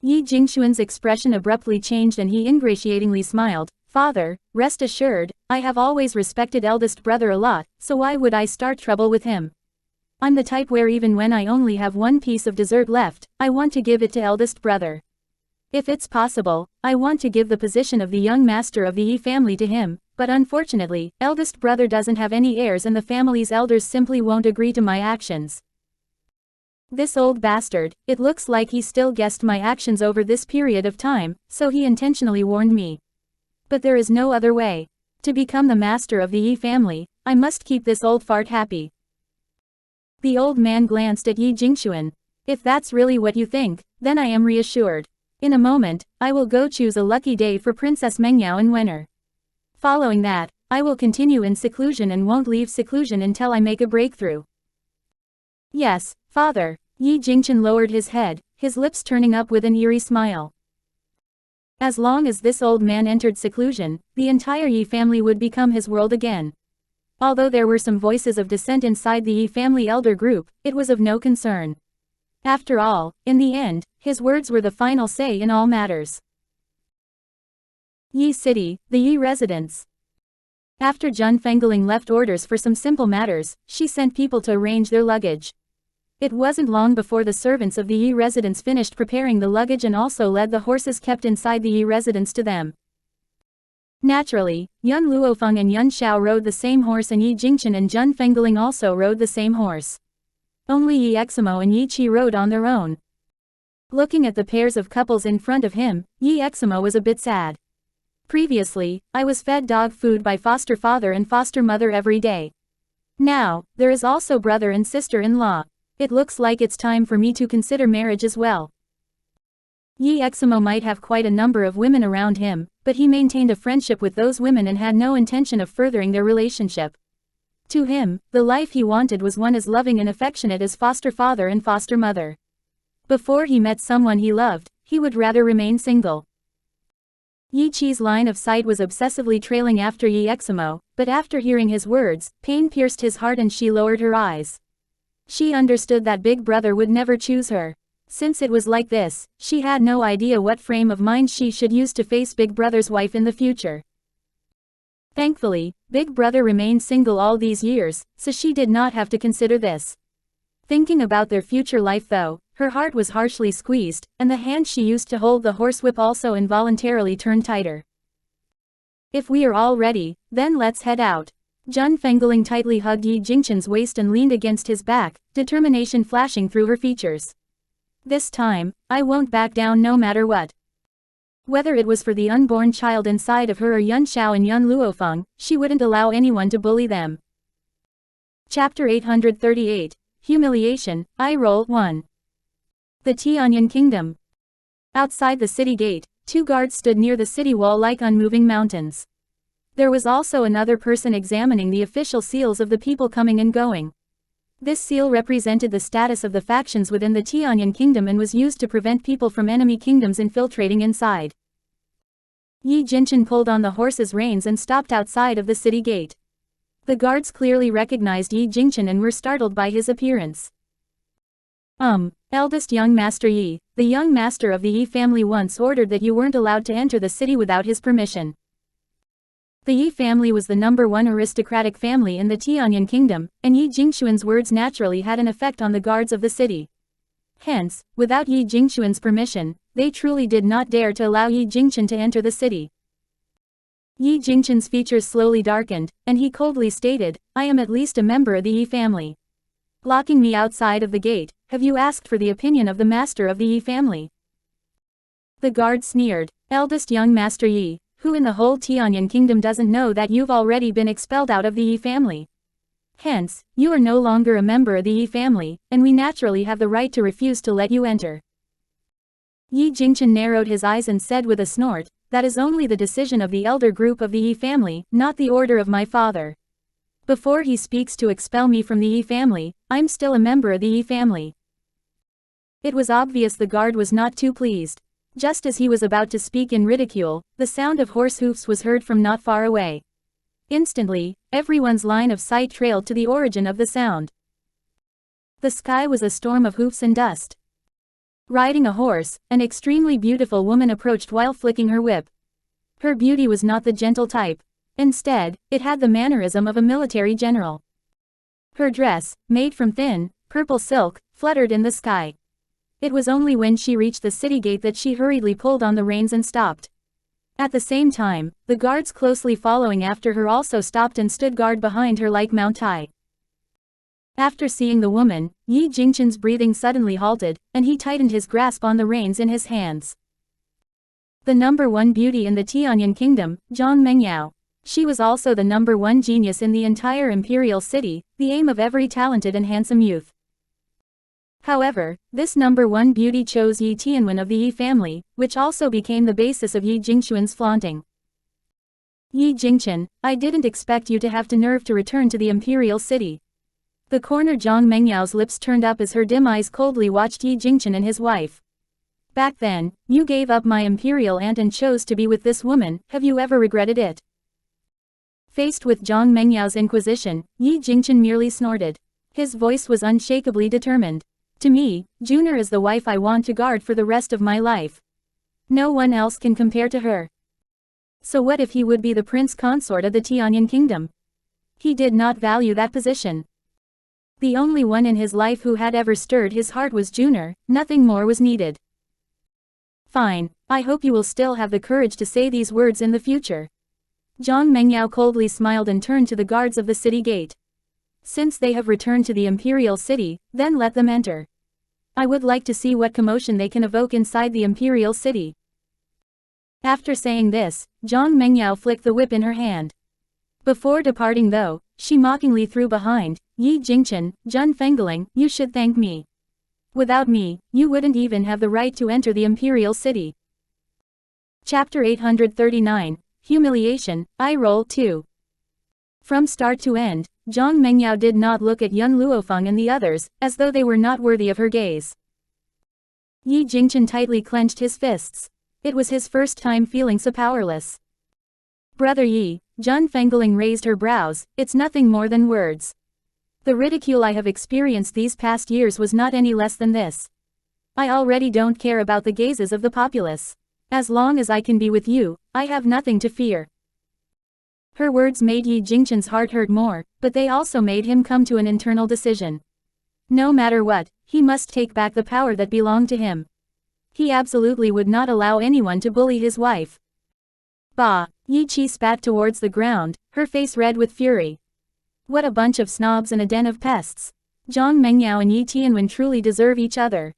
Yi Jingxuan's expression abruptly changed and he ingratiatingly smiled. Father, rest assured, I have always respected eldest brother a lot, so why would I start trouble with him? I'm the type where even when I only have one piece of dessert left, I want to give it to eldest brother. If it's possible, I want to give the position of the young master of the Yi family to him, but unfortunately, eldest brother doesn't have any heirs and the family's elders simply won't agree to my actions. This old bastard, it looks like he still guessed my actions over this period of time, so he intentionally warned me. But there is no other way. To become the master of the Yi family, I must keep this old fart happy. The old man glanced at Yi Jingxuan. If that's really what you think, then I am reassured. In a moment, I will go choose a lucky day for Princess Mengyao and Wen'er. Following that, I will continue in seclusion and won't leave seclusion until I make a breakthrough. Yes, father. Yi Jingxuan lowered his head, his lips turning up with an eerie smile. As long as this old man entered seclusion, the entire Yi family would become his world again. Although there were some voices of dissent inside the Yi family elder group, it was of no concern. After all, in the end, his words were the final say in all matters. Yi City, the Yi residence. After Zhen Fengling left orders for some simple matters, she sent people to arrange their luggage. It wasn't long before the servants of the Yi residence finished preparing the luggage and also led the horses kept inside the Yi residence to them. Naturally, young Luo Feng and Yun Xiao rode the same horse and Yi Jingxuan and Zhen Fengling also rode the same horse. Only Yi Eximo and Yi Qi rode on their own. Looking at the pairs of couples in front of him, Yi Eximo was a bit sad. Previously, I was fed dog food by foster father and foster mother every day. Now, there is also brother and sister-in-law. It looks like it's time for me to consider marriage as well. Yi Eximo might have quite a number of women around him, but he maintained a friendship with those women and had no intention of furthering their relationship. To him, the life he wanted was one as loving and affectionate as foster father and foster mother. Before he met someone he loved, he would rather remain single. Yi Qi's line of sight was obsessively trailing after Yi Eximo, but after hearing his words, pain pierced his heart and she lowered her eyes. She understood that Big Brother would never choose her. Since it was like this, she had no idea what frame of mind she should use to face Big Brother's wife in the future. Thankfully, Big Brother remained single all these years, so she did not have to consider this. Thinking about their future life though, her heart was harshly squeezed, and the hand she used to hold the horsewhip also involuntarily turned tighter. If we are all ready, then let's head out. Jun Fengling tightly hugged Yi Jingchen's waist and leaned against his back, determination flashing through her features. This time, I won't back down no matter what. Whether it was for the unborn child inside of her or Yun Xiao and Yun Luo Feng, she wouldn't allow anyone to bully them. Chapter 838, Humiliation, Eye Roll 1. The Tianyan Kingdom. Outside the city gate, two guards stood near the city wall like unmoving mountains. There was also another person examining the official seals of the people coming and going. This seal represented the status of the factions within the Tianyan Kingdom and was used to prevent people from enemy kingdoms infiltrating inside. Yi Jingchen pulled on the horse's reins and stopped outside of the city gate. The guards clearly recognized Yi Jingchen and were startled by his appearance. Eldest young master Yi, the young master of the Yi family once ordered that you weren't allowed to enter the city without his permission. The Yi family was the #1 aristocratic family in the Tianyan Kingdom, and Yi Jingxuan's words naturally had an effect on the guards of the city. Hence, without Yi Jingxuan's permission, they truly did not dare to allow Yi Jingchen to enter the city. Yi Jingchen's features slowly darkened, and he coldly stated, I am at least a member of the Yi family. Locking me outside of the gate, have you asked for the opinion of the master of the Yi family? The guard sneered, Eldest young master Yi, who in the whole Tianyan Kingdom doesn't know that you've already been expelled out of the Yi family? Hence, you are no longer a member of the Yi family, and we naturally have the right to refuse to let you enter. Yi Jingchen narrowed his eyes and said with a snort, that is only the decision of the elder group of the Yi family, not the order of my father. Before he speaks to expel me from the Yi family, I'm still a member of the Yi family. It was obvious the guard was not too pleased. Just as he was about to speak in ridicule, the sound of horse hoofs was heard from not far away. Instantly, everyone's line of sight trailed to the origin of the sound. The sky was a storm of hoofs and dust. Riding a horse, an extremely beautiful woman approached while flicking her whip. Her beauty was not the gentle type. Instead, it had the mannerism of a military general. Her dress, made from thin, purple silk, fluttered in the sky. It was only when she reached the city gate that she hurriedly pulled on the reins and stopped. At the same time, the guards closely following after her also stopped and stood guard behind her like Mount Tai. After seeing the woman, Yi Jingchen's breathing suddenly halted, and he tightened his grasp on the reins in his hands. The #1 beauty in the Tianyan Kingdom, Zhang Mengyao. She was also the #1 genius in the entire imperial city, the aim of every talented and handsome youth. However, this #1 beauty chose Yi Tianwen of the Yi family, which also became the basis of Yi Jingxuan's flaunting. Yi Jingchen, I didn't expect you to have the nerve to return to the imperial city. The corner Zhang Mengyao's lips turned up as her dim eyes coldly watched Yi Jingchen and his wife. Back then, you gave up my imperial aunt and chose to be with this woman, have you ever regretted it? Faced with Zhang Mengyao's inquisition, Yi Jingchen merely snorted. His voice was unshakably determined. To me, Junior is the wife I want to guard for the rest of my life. No one else can compare to her. So what if he would be the prince consort of the Tianyan Kingdom? He did not value that position. The only one in his life who had ever stirred his heart was Junior, nothing more was needed. Fine, I hope you will still have the courage to say these words in the future. Zhang Mengyao coldly smiled and turned to the guards of the city gate. Since they have returned to the imperial city, then let them enter. I would like to see what commotion they can evoke inside the imperial city. After saying this, Zhang Mengyao flicked the whip in her hand. Before departing though, she mockingly threw behind, Yi Jingchen, Zhen Fengling, you should thank me. Without me, you wouldn't even have the right to enter the imperial city. Chapter 839, Humiliation, Eye Roll 2. From start to end, Zhang Mengyao did not look at young Luo Feng and the others, as though they were not worthy of her gaze. Yi Jingchen tightly clenched his fists. It was his first time feeling so powerless. Brother Yi, Zhen Fengling raised her brows, it's nothing more than words. The ridicule I have experienced these past years was not any less than this. I already don't care about the gazes of the populace. As long as I can be with you, I have nothing to fear. Her words made Yi Jingchen's heart hurt more, but they also made him come to an internal decision. No matter what, he must take back the power that belonged to him. He absolutely would not allow anyone to bully his wife. Bah! Yi Qi spat towards the ground, her face red with fury. What a bunch of snobs and a den of pests. Zhang Mengyao and Yi Tianwen truly deserve each other.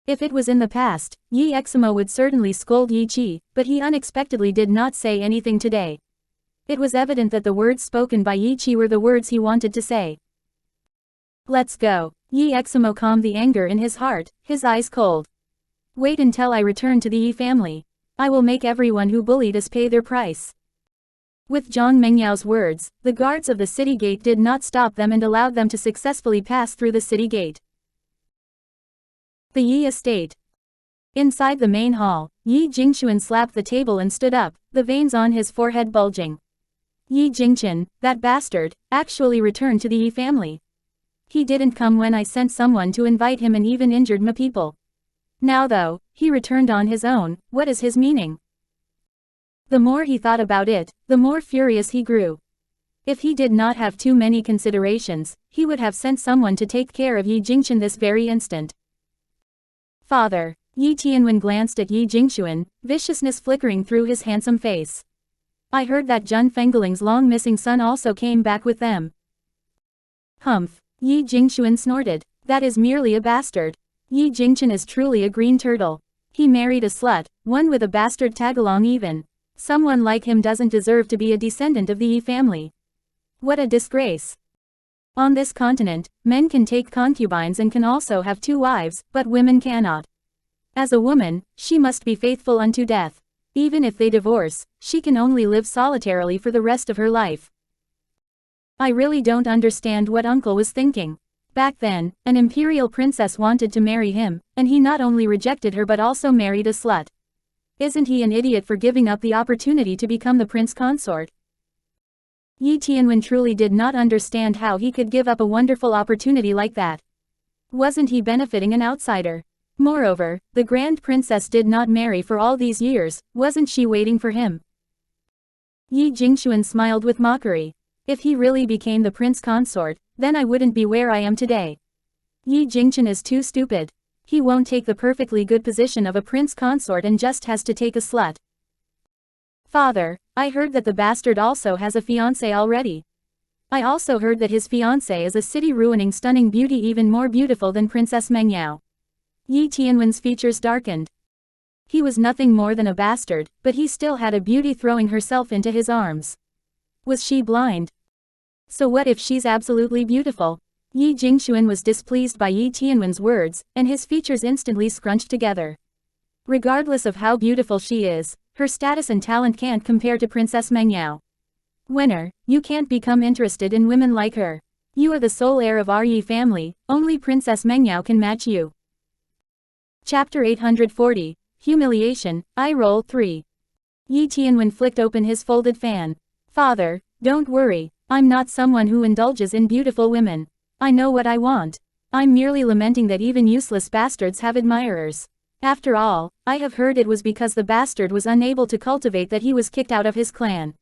If it was in the past, Yi Eximo would certainly scold Yi Qi, but he unexpectedly did not say anything today. It was evident that the words spoken by Yi Qi were the words he wanted to say. Let's go. Yi Eximo calmed the anger in his heart, his eyes cold. Wait until I return to the Yi family. I will make everyone who bullied us pay their price. With Zhang Mengyao's words, the guards of the city gate did not stop them and allowed them to successfully pass through the city gate. The Yi estate. Inside the main hall, Yi Jingxuan slapped the table and stood up, the veins on his forehead bulging. Yi Jingchen, that bastard, actually returned to the Yi family. He didn't come when I sent someone to invite him and even injured my people. Now though, he returned on his own, what is his meaning? The more he thought about it, the more furious he grew. If he did not have too many considerations, he would have sent someone to take care of Yi Jingchen this very instant. Father. Yi Tianwen glanced at Yi Jingxuan, viciousness flickering through his handsome face. I heard that Zhen Fengling's long-missing son also came back with them. Humph. Yi Jingxuan snorted. That is merely a bastard. Yi Jingchen is truly a green turtle. He married a slut, one with a bastard tagalong even. Someone like him doesn't deserve to be a descendant of the Yi family. What a disgrace. On this continent, men can take concubines and can also have 2 wives, but women cannot. As a woman, she must be faithful unto death. Even if they divorce, she can only live solitarily for the rest of her life. I really don't understand what uncle was thinking. Back then, an imperial princess wanted to marry him, and he not only rejected her but also married a slut. Isn't he an idiot for giving up the opportunity to become the prince consort? Yi Tianwen truly did not understand how he could give up a wonderful opportunity like that. Wasn't he benefiting an outsider? Moreover, the grand princess did not marry for all these years, wasn't she waiting for him? Yi Jingxuan smiled with mockery. If he really became the prince consort, then I wouldn't be where I am today. Yi Jingchen is too stupid. He won't take the perfectly good position of a prince consort and just has to take a slut. Father, I heard that the bastard also has a fiance already. I also heard that his fiance is a city-ruining stunning beauty even more beautiful than Princess Mengyao. Yi Tianwen's features darkened. He was nothing more than a bastard, but he still had a beauty throwing herself into his arms. Was she blind? So what if she's absolutely beautiful? Yi Jingxuan was displeased by Yi Tianwen's words, and his features instantly scrunched together. Regardless of how beautiful she is, her status and talent can't compare to Princess Mengyao. Winner, you can't become interested in women like her. You are the sole heir of our Yi family, only Princess Mengyao can match you. Chapter 840, Humiliation, Eye Roll 3. Yi Tianwen flicked open his folded fan. Father, don't worry, I'm not someone who indulges in beautiful women. I know what I want. I'm merely lamenting that even useless bastards have admirers. After all, I have heard it was because the bastard was unable to cultivate that he was kicked out of his clan.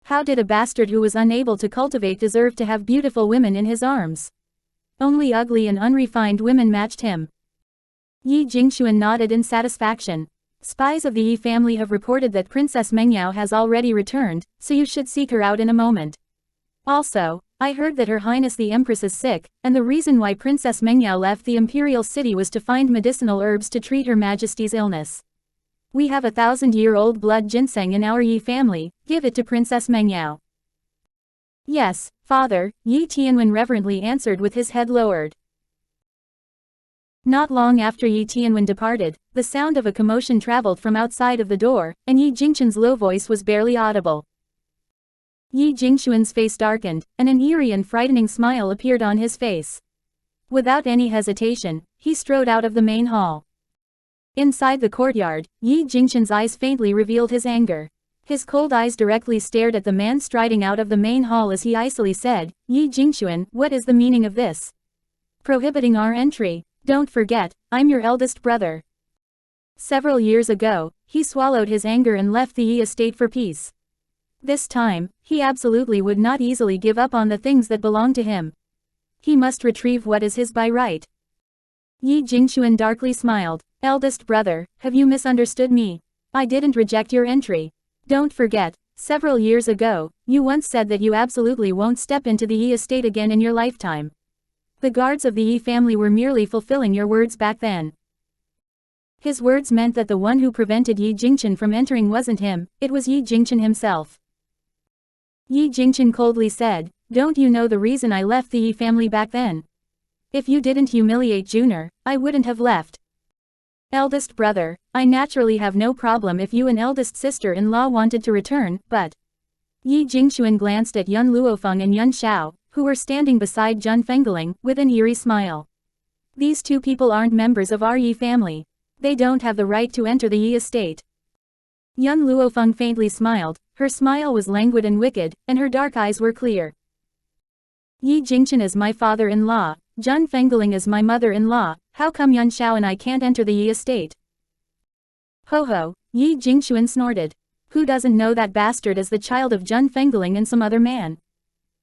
How did a bastard who was unable to cultivate deserve to have beautiful women in his arms? Only ugly and unrefined women matched him. Yi Jingxuan nodded in satisfaction. Spies of the Yi family have reported that Princess Mengyao has already returned, so you should seek her out in a moment. Also, I heard that Her Highness the Empress is sick, and the reason why Princess Mengyao left the imperial city was to find medicinal herbs to treat Her Majesty's illness. We have 1,000-year-old blood ginseng in our Yi family, give it to Princess Mengyao. Yes, father, Yi Tianwen reverently answered with his head lowered. Not long after Yi Tianwen departed, the sound of a commotion traveled from outside of the door, and Yi Jingquan's low voice was barely audible. Yi Jingquan's face darkened, and an eerie and frightening smile appeared on his face. Without any hesitation, he strode out of the main hall. Inside the courtyard, Yi Jingquan's eyes faintly revealed his anger. His cold eyes directly stared at the man striding out of the main hall as he icily said, "Yi Jingquan, what is the meaning of this? Prohibiting our entry? Don't forget, I'm your eldest brother." Several years ago, he swallowed his anger and left the Yi estate for peace. This time, he absolutely would not easily give up on the things that belong to him. He must retrieve what is his by right. Yi Jingquan darkly smiled. "Eldest brother, have you misunderstood me? I didn't reject your entry. Don't forget, several years ago, you once said that you absolutely won't step into the Yi estate again in your lifetime. The guards of the Yi family were merely fulfilling your words back then." His words meant that the one who prevented Yi Jingquan from entering wasn't him, it was Yi Jingquan himself. Yi Jingquan coldly said, "Don't you know the reason I left the Yi family back then? If you didn't humiliate Junior, I wouldn't have left. Eldest brother, I naturally have no problem if you and eldest sister-in-law wanted to return, but..." Yi Jingquan glanced at Yun Luo Feng and Yun Xiao, who were standing beside Zhun Fengling, with an eerie smile. "These two people aren't members of our Yi family. They don't have the right to enter the Yi estate." Yun Luo Feng faintly smiled, her smile was languid and wicked, and her dark eyes were clear. "Yi Jingquan is my father-in-law, Zhun Fengling is my mother-in-law, how come Yun Xiao and I can't enter the Yi estate?" "Ho ho," Yi Jingquan snorted. "Who doesn't know that bastard as the child of Zhun Fengling and some other man?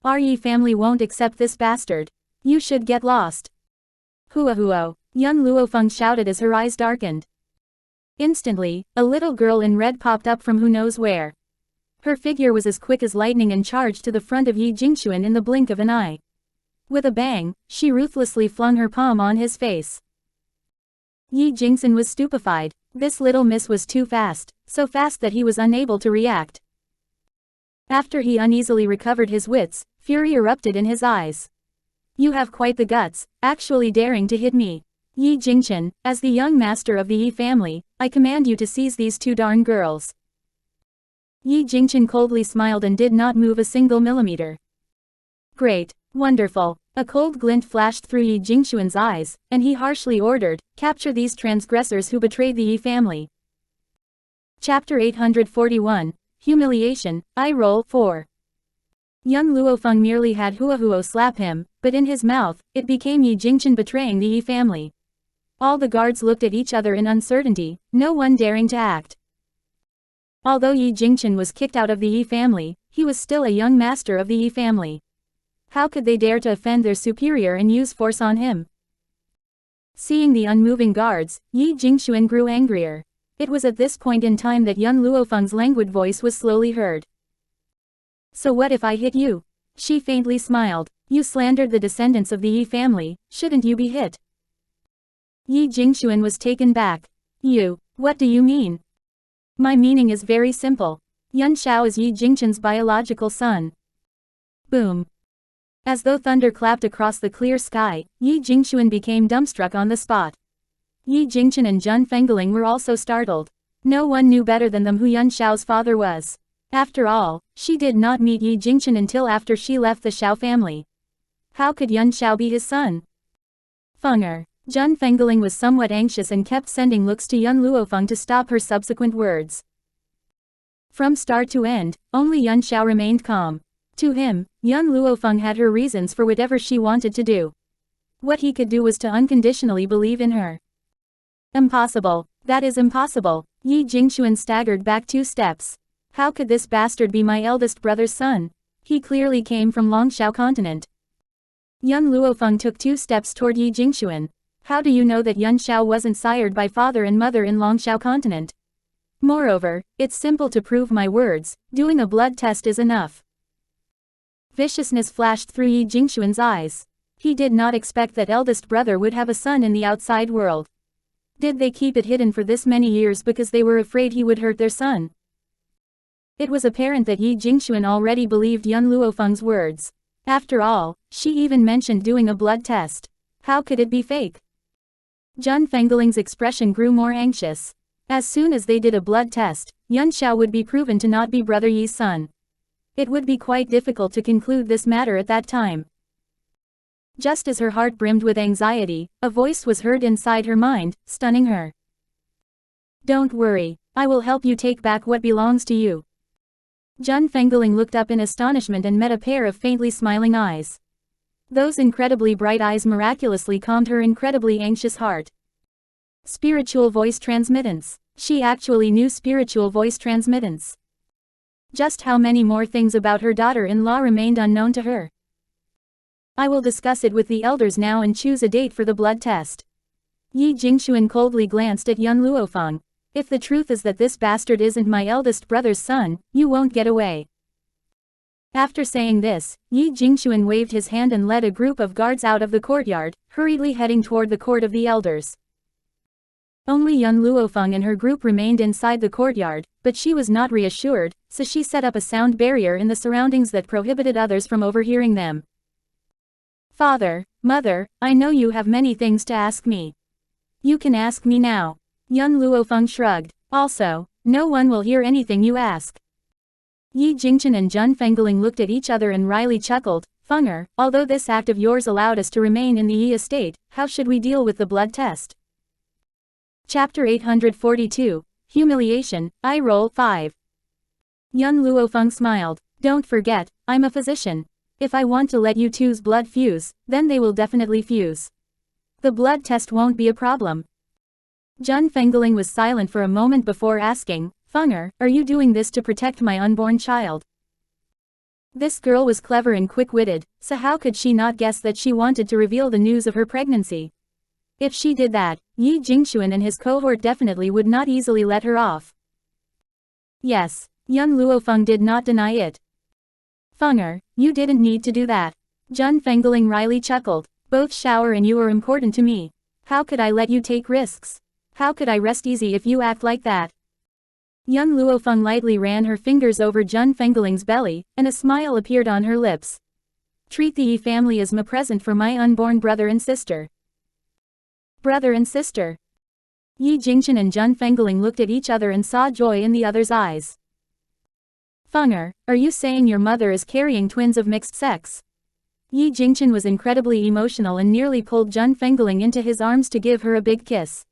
Our Yi family won't accept this bastard. You should get lost." "Hua huo," Yun Luo Feng shouted as her eyes darkened. Instantly, a little girl in red popped up from who knows where. Her figure was as quick as lightning and charged to the front of Yi Jingquan in the blink of an eye. With a bang, she ruthlessly flung her palm on his face. Yi Jingquan was stupefied. This little miss was too fast, so fast that he was unable to react. After he uneasily recovered his wits, fury erupted in his eyes. "You have quite the guts, actually daring to hit me. Yi Jingquan, as the young master of the Yi family, I command you to seize these two darn girls." Yi Jingquan coldly smiled and did not move a single millimeter. "Great. Wonderful." A cold glint flashed through Yi Jingquan's eyes, and he harshly ordered, "Capture these transgressors who betrayed the Yi family." Chapter 841, Humiliation, Eye Roll 4. Yun Luo Feng merely had Hua Huo slap him, but in his mouth, it became Yi Jingquan betraying the Yi family. All the guards looked at each other in uncertainty, no one daring to act. Although Yi Jingquan was kicked out of the Yi family, he was still a young master of the Yi family. How could they dare to offend their superior and use force on him? Seeing the unmoving guards, Yi Jingquan grew angrier. It was at this point in time that Yun Luo Feng's languid voice was slowly heard. "So what if I hit you?" She faintly smiled. "You slandered the descendants of the Yi family, shouldn't you be hit?" Yi Jingquan was taken back. "You, what do you mean?" "My meaning is very simple. Yun Xiao is Yi Jingquan's biological son." Boom. As though thunder clapped across the clear sky, Yi Jingquan became dumbstruck on the spot. Yi Jingquan and Zhun Fengling were also startled. No one knew better than them who Yun Xiao's father was. After all, she did not meet Yi Jingquan until after she left the Xiao family. How could Yun Xiao be his son? Fenger. Zhun Fengling was somewhat anxious and kept sending looks to Yun Luo Feng to stop her subsequent words. From start to end, only Yun Xiao remained calm. To him, Yun Luo Feng had her reasons for whatever she wanted to do. What he could do was to unconditionally believe in her. "Impossible. That is impossible." Yi Jingquan staggered back 2 steps. "How could this bastard be my eldest brother's son? He clearly came from Long Xia continent." Yun Luo Feng took 2 steps toward Yi Jingquan. "How do you know that Yun Xiao wasn't sired by father and mother in Long Xia continent? Moreover, it's simple to prove my words, doing a blood test is enough." Viciousness flashed through Yi Jingxuan's eyes. He did not expect that eldest brother would have a son in the outside world. Did they keep it hidden for this many years because they were afraid he would hurt their son? It was apparent that Yi Jingxuan already believed young Luo Feng's words. After all, she even mentioned doing a blood test. How could it be fake? Zhun Fengling's expression grew more anxious. As soon as they did a blood test, Yuan Xiao would be proven to not be brother Yi's son. It would be quite difficult to conclude this matter at that time. Just as her heart brimmed with anxiety, a voice was heard inside her mind, stunning her. Don't worry, I will help you take back what belongs to you. Zhun Fengling looked up in astonishment and met a pair of faintly smiling eyes. Those incredibly bright eyes miraculously calmed her incredibly anxious heart. Spiritual voice transmittance. She actually knew spiritual voice transmittance. Just how many more things about her daughter-in-law remained unknown to her? I will discuss it with the elders now and choose a date for the blood test. Yi Jingxuan coldly glanced at young Luo Feng. If the truth is that this bastard isn't my eldest brother's son, you won't get away. After saying this, Yi Jingxuan waved his hand and led a group of guards out of the courtyard, hurriedly heading toward the court of the elders. Only young Luo Feng and her group remained inside the courtyard, but she was not reassured, so she set up a sound barrier in the surroundings that prohibited others from overhearing them. Father, Mother, I know you have many things to ask me. You can ask me now. Young Luo Feng shrugged. Also, no one will hear anything you ask. Yi Jingchen and Zhun Fengling looked at each other and wryly chuckled. Fenger, although this act of yours allowed us to remain in the Yi estate, how should we deal with the blood test? Chapter 842, Humiliation, Eye Roll 5. Young Luo Feng smiled. Don't forget, I'm a physician. If I want to let you two's blood fuse, then they will definitely fuse. The blood test won't be a problem. Zhun Fengling was silent for a moment before asking, Fenger, are you doing this to protect my unborn child? This girl was clever and quick-witted, so how could she not guess that she wanted to reveal the news of her pregnancy? If she did that, Yi Jingxuan and his cohort definitely would not easily let her off. Yes, young Luo Feng did not deny it. Fenger, you didn't need to do that. Zhun Fengling wryly chuckled. Both Xiao and you are important to me. How could I let you take risks? How could I rest easy if you act like that? Young Luo Feng lightly ran her fingers over Zhun Fengling's belly, and a smile appeared on her lips. Treat the Yi family as my present for my unborn brother and sister. Brother and sister. Yi Jingchen and Zhun Fengling looked at each other and saw joy in the other's eyes. Fenger, are you saying your mother is carrying twins of mixed sex? Yi Jingchen was incredibly emotional and nearly pulled Zhun Fengling into his arms to give her a big kiss.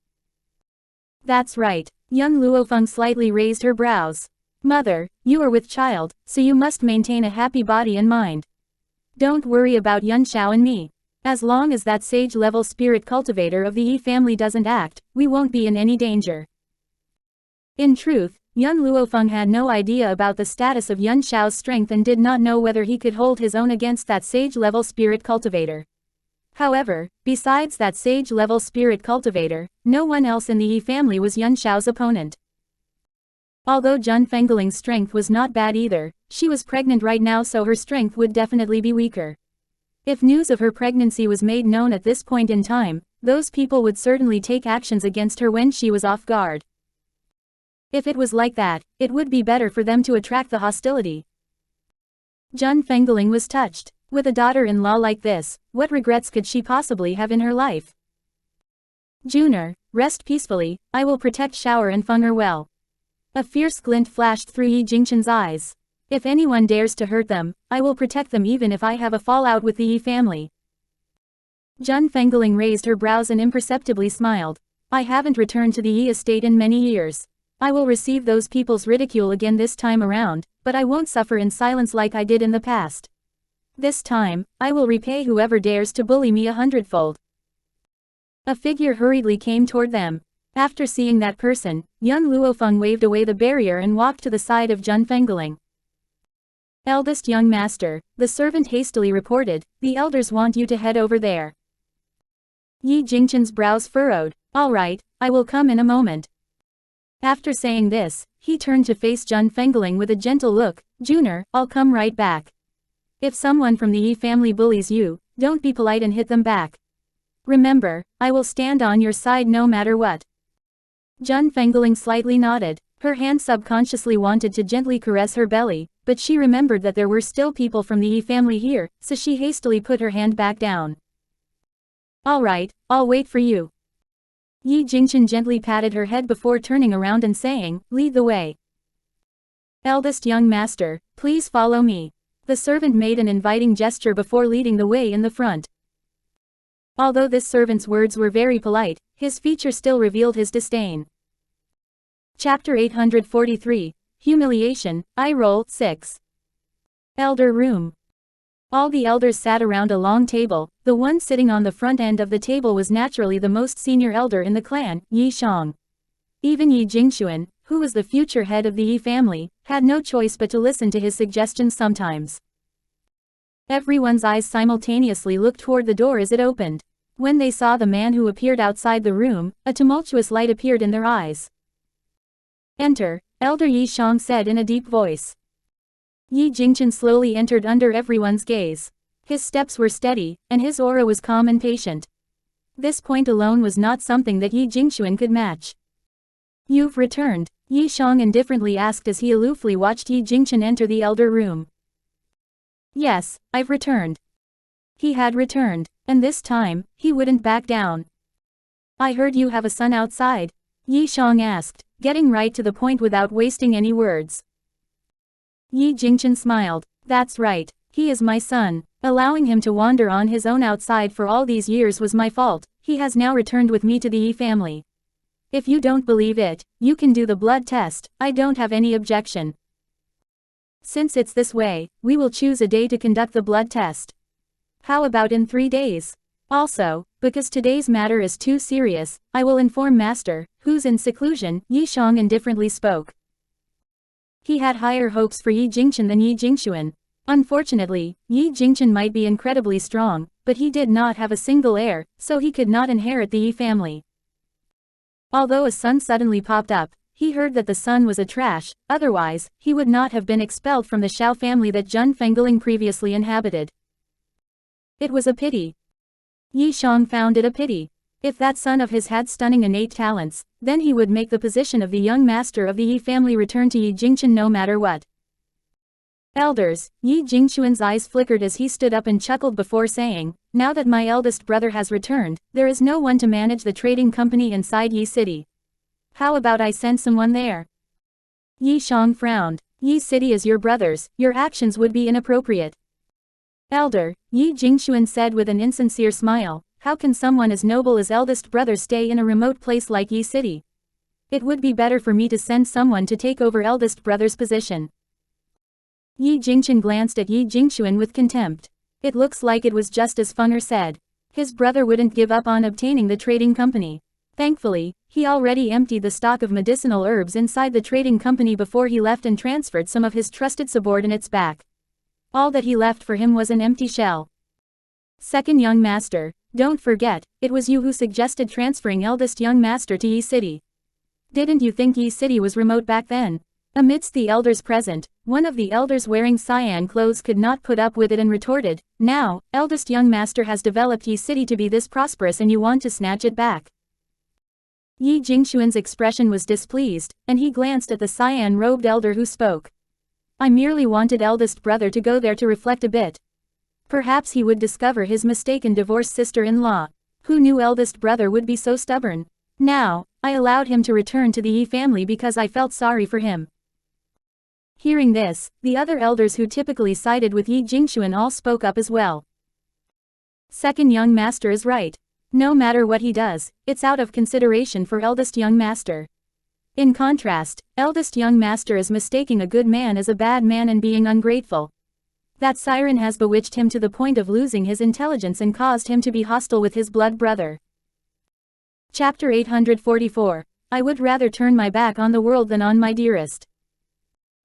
That's right. Young Luo Feng slightly raised her brows. Mother, you are with child, so you must maintain a happy body and mind. Don't worry about Yuan Xiao and me. As long as that sage-level spirit cultivator of the Yi family doesn't act, we won't be in any danger. In truth, young Luo Feng had no idea about the status of Yuan Xiao's strength and did not know whether he could hold his own against that sage-level spirit cultivator. However, besides that sage-level spirit cultivator, no one else in the Yi family was Yuan Xiao's opponent. Although Zhun Fengling's strength was not bad either, she was pregnant right now, so her strength would definitely be weaker. If news of her pregnancy was made known at this point in time, those people would certainly take actions against her when she was off guard. If it was like that, it would be better for them to attract the hostility. Zhun Fengling was touched. With a daughter-in-law like this, what regrets could she possibly have in her life? Junior, rest peacefully, I will protect Xiao and Fenger well. A fierce glint flashed through Yi Jingchen's eyes. If anyone dares to hurt them, I will protect them even if I have a fallout with the Yi family. Zhun Fengling raised her brows and imperceptibly smiled. I haven't returned to the Yi estate in many years. I will receive those people's ridicule again this time around, but I won't suffer in silence like I did in the past. This time, I will repay whoever dares to bully me 100-fold. A figure hurriedly came toward them. After seeing that person, young Luo Feng waved away the barrier and walked to the side of Zhun Fengling. Eldest young master, the servant hastily reported, the elders want you to head over there. Yi Jingchen's brows furrowed. All right, I will come in a moment. After saying this, he turned to face Zhun Fengling with a gentle look. Junior, I'll come right back. If someone from the Yi family bullies you, don't be polite and hit them back. Remember, I will stand on your side no matter what. Jun Fengling slightly nodded. Her hand subconsciously wanted to gently caress her belly, but she remembered that there were still people from the Yi family here, so she hastily put her hand back down. Alright, I'll wait for you. Yi Jingchen gently patted her head before turning around and saying, lead the way. Eldest young master, please follow me. The servant made an inviting gesture before leading the way in the front. Although this servant's words were very polite, his feature still revealed his disdain. Chapter 843, Humiliation, Eye Roll, 6. Elder Room. All the elders sat around a long table. The one sitting on the front end of the table was naturally the most senior elder in the clan, Yi Shang. Even Yi Jingxuan, who was the future head of the Yi family, had no choice but to listen to his suggestions sometimes. Everyone's eyes simultaneously looked toward the door as it opened. When they saw the man who appeared outside the room, a tumultuous light appeared in their eyes. Enter, Elder Yi Shang said in a deep voice. Yi Jingchen slowly entered under everyone's gaze. His steps were steady, and his aura was calm and patient. This point alone was not something that Yi Jingxuan could match. You've returned, Yi Shang indifferently asked as he aloofly watched Yi Jingchen enter the elder room. Yes, I've returned. He had returned, and this time, he wouldn't back down. I heard you have a son outside, Yi Shang asked, getting right to the point without wasting any words. Yi Jingchen smiled. That's right, he is my son. Allowing him to wander on his own outside for all these years was my fault. He has now returned with me to the Yi family. If you don't believe it, you can do the blood test. I don't have any objection. Since it's this way, we will choose a day to conduct the blood test. How about in 3 days? Also, because today's matter is too serious, I will inform Master, who's in seclusion, Yi Shang indifferently spoke. He had higher hopes for Yi Jingchen than Yi Jingxuan. Unfortunately, Yi Jingchen might be incredibly strong, but he did not have a single heir, so he could not inherit the Yi family. Although a son suddenly popped up, he heard that the son was a trash, otherwise, he would not have been expelled from the Xiao family that Jun Fengling previously inhabited. It was a pity. Yi Shang found it a pity. If that son of his had stunning innate talents, then he would make the position of the young master of the Yi family return to Yi Jingchen no matter what. Elders, Yi Jingxuan's eyes flickered as he stood up and chuckled before saying, now that my eldest brother has returned, there is no one to manage the trading company inside Yi City. How about I send someone there? Yi Shang frowned. Yi City is your brother's, your actions would be inappropriate. Elder, Yi Jingxuan said with an insincere smile, how can someone as noble as eldest brother stay in a remote place like Yi City? It would be better for me to send someone to take over eldest brother's position. Yi Jingchen glanced at Yi Jingxuan with contempt. It looks like it was just as Fenger said. His brother wouldn't give up on obtaining the trading company. Thankfully, he already emptied the stock of medicinal herbs inside the trading company before he left and transferred some of his trusted subordinates back. All that he left for him was an empty shell. Second young master, don't forget, it was you who suggested transferring eldest young master to Yi City. Didn't you think Yi City was remote back then? Amidst the elders present, one of the elders wearing cyan clothes could not put up with it and retorted, now, eldest young master has developed Yi City to be this prosperous and you want to snatch it back. Yi Jingxuan's expression was displeased, and he glanced at the cyan-robed elder who spoke. I merely wanted eldest brother to go there to reflect a bit. Perhaps he would discover his mistake and divorce sister-in-law. Who knew eldest brother would be so stubborn? Now, I allowed him to return to the Yi family because I felt sorry for him. Hearing this, the other elders who typically sided with Yi Jingxuan all spoke up as well. Second young master is right. No matter what he does, it's out of consideration for eldest young master. In contrast, eldest young master is mistaking a good man as a bad man and being ungrateful. That siren has bewitched him to the point of losing his intelligence and caused him to be hostile with his blood brother. Chapter 844. I would rather turn my back on the world than on my dearest.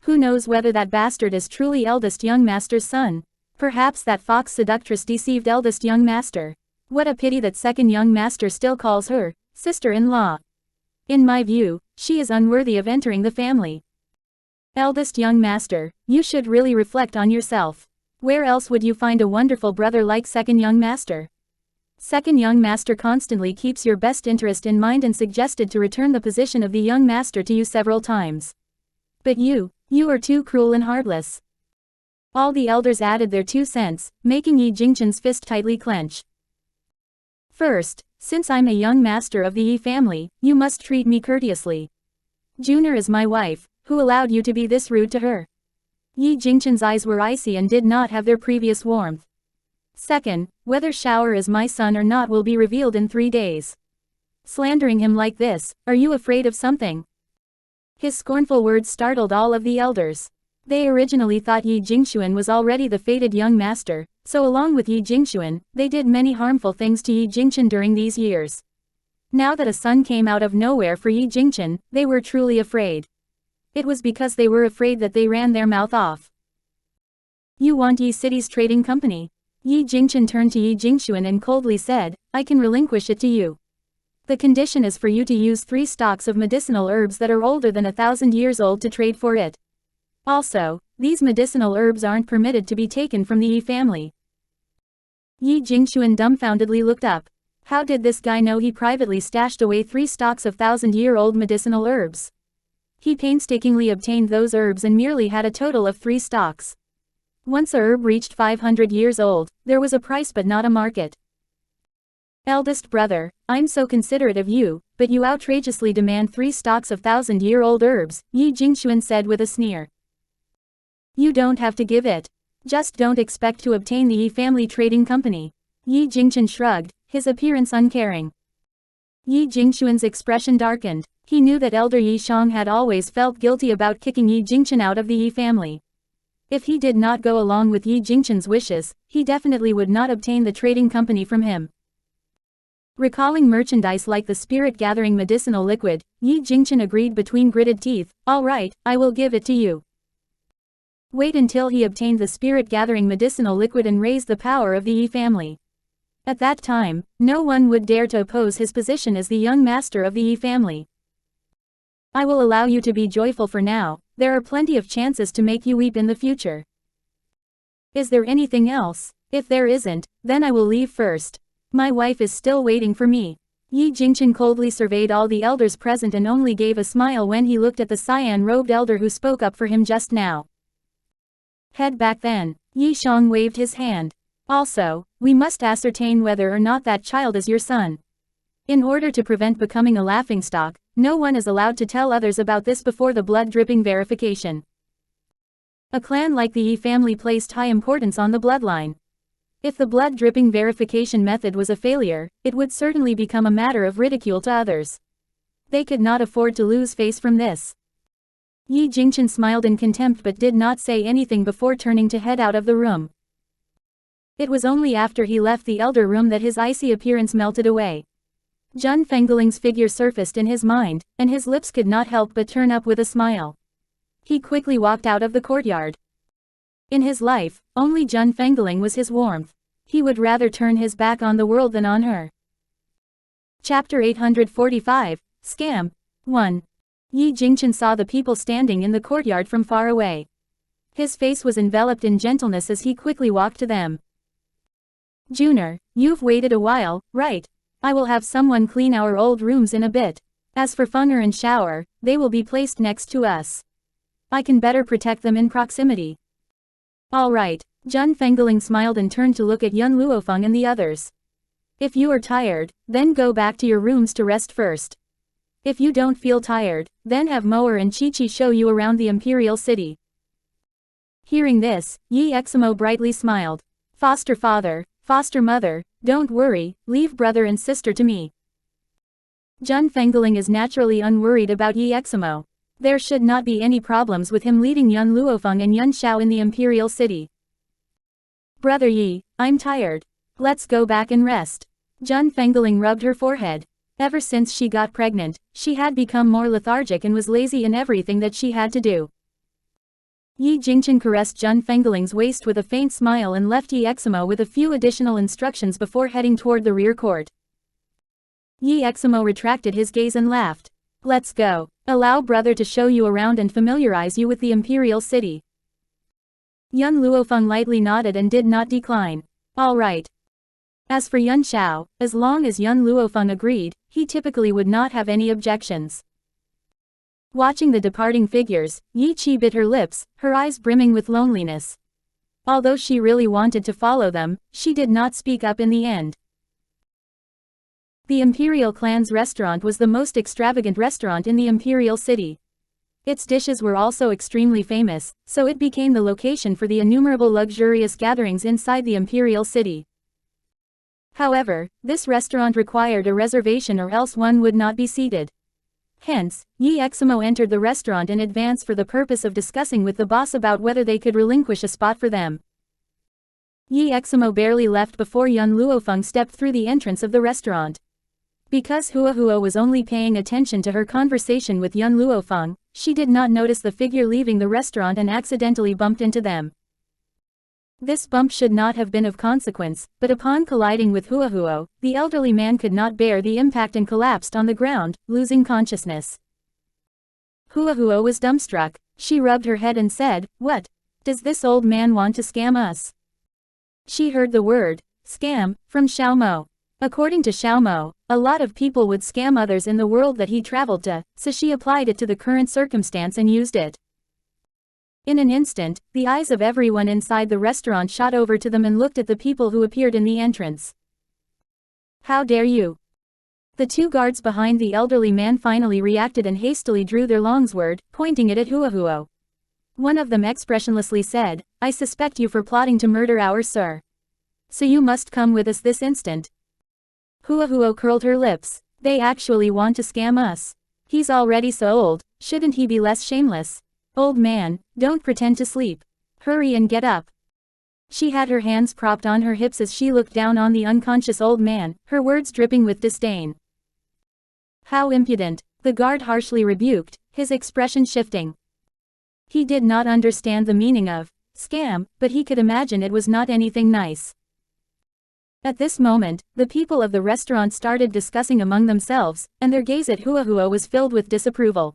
Who knows whether that bastard is truly eldest young master's son? Perhaps that fox seductress deceived eldest young master. What a pity that second young master still calls her sister-in-law. In my view, she is unworthy of entering the family. Eldest young master, you should really reflect on yourself. Where else would you find a wonderful brother like second young master? Second young master constantly keeps your best interest in mind and suggested to return the position of the young master to you several times. But you are too cruel and heartless. All the elders added their 2 cents, making Yi Jingchen's fist tightly clench. First, since I'm a young master of the Yi family, you must treat me courteously. Juner is my wife, who allowed you to be this rude to her? Yi Jingchen's eyes were icy and did not have their previous warmth. Second, whether Xiao is my son or not will be revealed in 3 days. Slandering him like this, are you afraid of something? His scornful words startled all of the elders. They originally thought Yi Jingxuan was already the fated young master, so along with Yi Jingxuan, they did many harmful things to Yi Jingchen during these years. Now that a son came out of nowhere for Yi Jingchen, they were truly afraid. It was because they were afraid that they ran their mouth off. You want Yi City's trading company? Yi Jingchen turned to Yi Jingxuan and coldly said, I can relinquish it to you. The condition is for you to use 3 stalks of medicinal herbs that are older than 1,000 years old to trade for it. Also, these medicinal herbs aren't permitted to be taken from the Yi family. Yi Jingxuan dumbfoundedly looked up. How did this guy know he privately stashed away 3 stalks of 1,000-year-old medicinal herbs? He painstakingly obtained those herbs and merely had a total of 3 stalks. Once a herb reached 500 years old, there was a price but not a market. Eldest brother, I'm so considerate of you, but you outrageously demand 3 stalks of 1,000-year-old herbs, Yi Jingxuan said with a sneer. You don't have to give it. Just don't expect to obtain the Yi family trading company. Yi Jingchen shrugged, his appearance uncaring. Yi Jingxuan's expression darkened. He knew that Elder Yi Shang had always felt guilty about kicking Yi Jingchen out of the Yi family. If he did not go along with Yi Jingchen's wishes, he definitely would not obtain the trading company from him. Recalling merchandise like the spirit-gathering medicinal liquid, Yi Jingchen agreed between gritted teeth, all right, I will give it to you. Wait until he obtained the spirit-gathering medicinal liquid and raised the power of the Yi family. At that time, no one would dare to oppose his position as the young master of the Yi family. I will allow you to be joyful for now, there are plenty of chances to make you weep in the future. Is there anything else? If there isn't, then I will leave first. My wife is still waiting for me. Yi Jingchen coldly surveyed all the elders present and only gave a smile when he looked at the cyan-robed elder who spoke up for him just now. Head back then. Yi Shang waved his hand. Also, we must ascertain whether or not that child is your son. In order to prevent becoming a laughingstock, no one is allowed to tell others about this before the blood-dripping verification. A clan like the Yi family placed high importance on the bloodline. If the blood-dripping verification method was a failure, it would certainly become a matter of ridicule to others. They could not afford to lose face from this. Yi Jingchen smiled in contempt but did not say anything before turning to head out of the room. It was only after he left the elder room that his icy appearance melted away. Jun Fengling's figure surfaced in his mind, and his lips could not help but turn up with a smile. He quickly walked out of the courtyard. In his life, only Jun Fengling was his warmth. He would rather turn his back on the world than on her. Chapter 845, Scam. 1. Yi Jingchen saw the people standing in the courtyard from far away. His face was enveloped in gentleness as he quickly walked to them. Juner, you've waited a while, right? I will have someone clean our old rooms in a bit. As for Fenger and Xiao, they will be placed next to us. I can better protect them in proximity. All right. Jun Fengling smiled and turned to look at Yun Luo Feng and the others. If you are tired, then go back to your rooms to rest first. If you don't feel tired, then have Moer and Chi Chi show you around the imperial city. Hearing this, Yi Eximo brightly smiled. Foster father, foster mother, don't worry, leave brother and sister to me. Jun Fengling is naturally unworried about Yi Eximo. There should not be any problems with him leading Yun Luofeng and Yun Xiao in the imperial city. Brother Yi, I'm tired. Let's go back and rest. Jun Fengling rubbed her forehead. Ever since she got pregnant, she had become more lethargic and was lazy in everything that she had to do. Yi Jingchen caressed Jun Fengling's waist with a faint smile and left Yi Eximo with a few additional instructions before heading toward the rear court. Yi Eximo retracted his gaze and laughed. Let's go. Allow brother to show you around and familiarize you with the imperial city. Yun Luofeng lightly nodded and did not decline. All right. As for Yun Xiao, as long as Yun Luofeng agreed, he typically would not have any objections. Watching the departing figures, Yi Qi bit her lips, her eyes brimming with loneliness. Although she really wanted to follow them, she did not speak up in the end. The Imperial Clan's restaurant was the most extravagant restaurant in the Imperial City. Its dishes were also extremely famous, so it became the location for the innumerable luxurious gatherings inside the Imperial City. However, this restaurant required a reservation or else one would not be seated. Hence, Yi Eximo entered the restaurant in advance for the purpose of discussing with the boss about whether they could relinquish a spot for them. Yi Eximo barely left before Yun Luofeng stepped through the entrance of the restaurant. Because Hua was only paying attention to her conversation with Yun Luofeng, she did not notice the figure leaving the restaurant and accidentally bumped into them. This bump should not have been of consequence, but upon colliding with Hua, the elderly man could not bear the impact and collapsed on the ground, losing consciousness. Hua was dumbstruck. She rubbed her head and said, "What? Does this old man want to scam us?" She heard the word, scam, from Xiao Mo. According to Xiao Mo, a lot of people would scam others in the world that he traveled to, so she applied it to the current circumstance and used it. In an instant, the eyes of everyone inside the restaurant shot over to them and looked at the people who appeared in the entrance. "How dare you!" The two guards behind the elderly man finally reacted and hastily drew their longsword, pointing it at Hua. One of them expressionlessly said, "I suspect you for plotting to murder our sir. So you must come with us this instant." Hua curled her lips. "They actually want to scam us. He's already so old, shouldn't he be less shameless? Old man, don't pretend to sleep. Hurry and get up." She had her hands propped on her hips as she looked down on the unconscious old man, her words dripping with disdain. "How impudent," the guard harshly rebuked, his expression shifting. He did not understand the meaning of scam, but he could imagine it was not anything nice. At this moment, the people of the restaurant started discussing among themselves, and their gaze at Hua was filled with disapproval.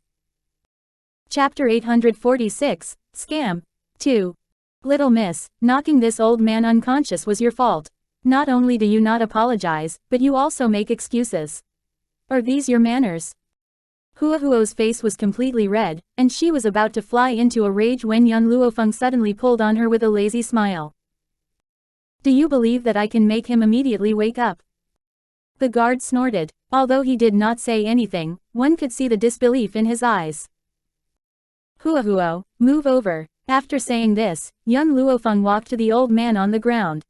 Chapter 846, Scam. 2. Little miss, knocking this old man unconscious was your fault. Not only do you not apologize, but you also make excuses. Are these your manners? Hua's face was completely red, and she was about to fly into a rage when Yun Luofeng suddenly pulled on her with a lazy smile. "Do you believe that I can make him immediately wake up?" The guard snorted. Although he did not say anything, one could see the disbelief in his eyes. "Hua, move over." After saying this, Yun Luofeng walked to the old man on the ground.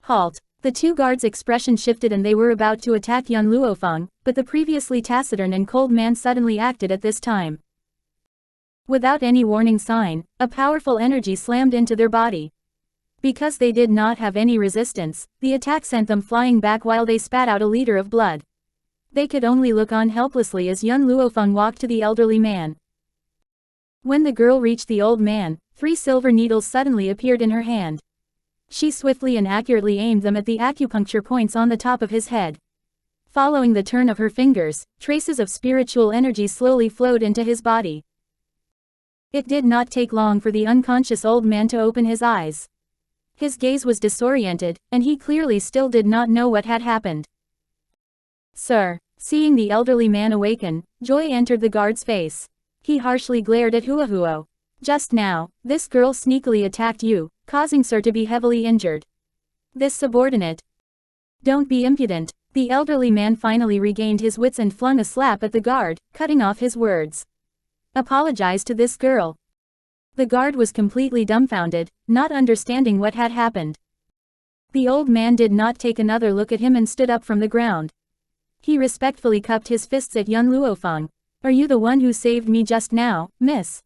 "Halt." The two guards' expression shifted and they were about to attack Yun Luofeng, but the previously taciturn and cold man suddenly acted at this time. Without any warning sign, a powerful energy slammed into their body. Because they did not have any resistance, the attack sent them flying back while they spat out a liter of blood. They could only look on helplessly as Yun Luofeng walked to the elderly man. When the girl reached the old man, 3 silver needles suddenly appeared in her hand. She swiftly and accurately aimed them at the acupuncture points on the top of his head. Following the turn of her fingers, traces of spiritual energy slowly flowed into his body. It did not take long for the unconscious old man to open his eyes. His gaze was disoriented, and he clearly still did not know what had happened. "Sir." Seeing the elderly man awaken, joy entered the guard's face. He harshly glared at Hua. "Just now, this girl sneakily attacked you, causing sir to be heavily injured. This subordinate. Don't be impudent." The elderly man finally regained his wits and flung a slap at the guard, cutting off his words. "Apologize to this girl." The guard was completely dumbfounded, not understanding what had happened. The old man did not take another look at him and stood up from the ground. He respectfully cupped his fists at Yun Luofeng. "Are you the one who saved me just now, miss?"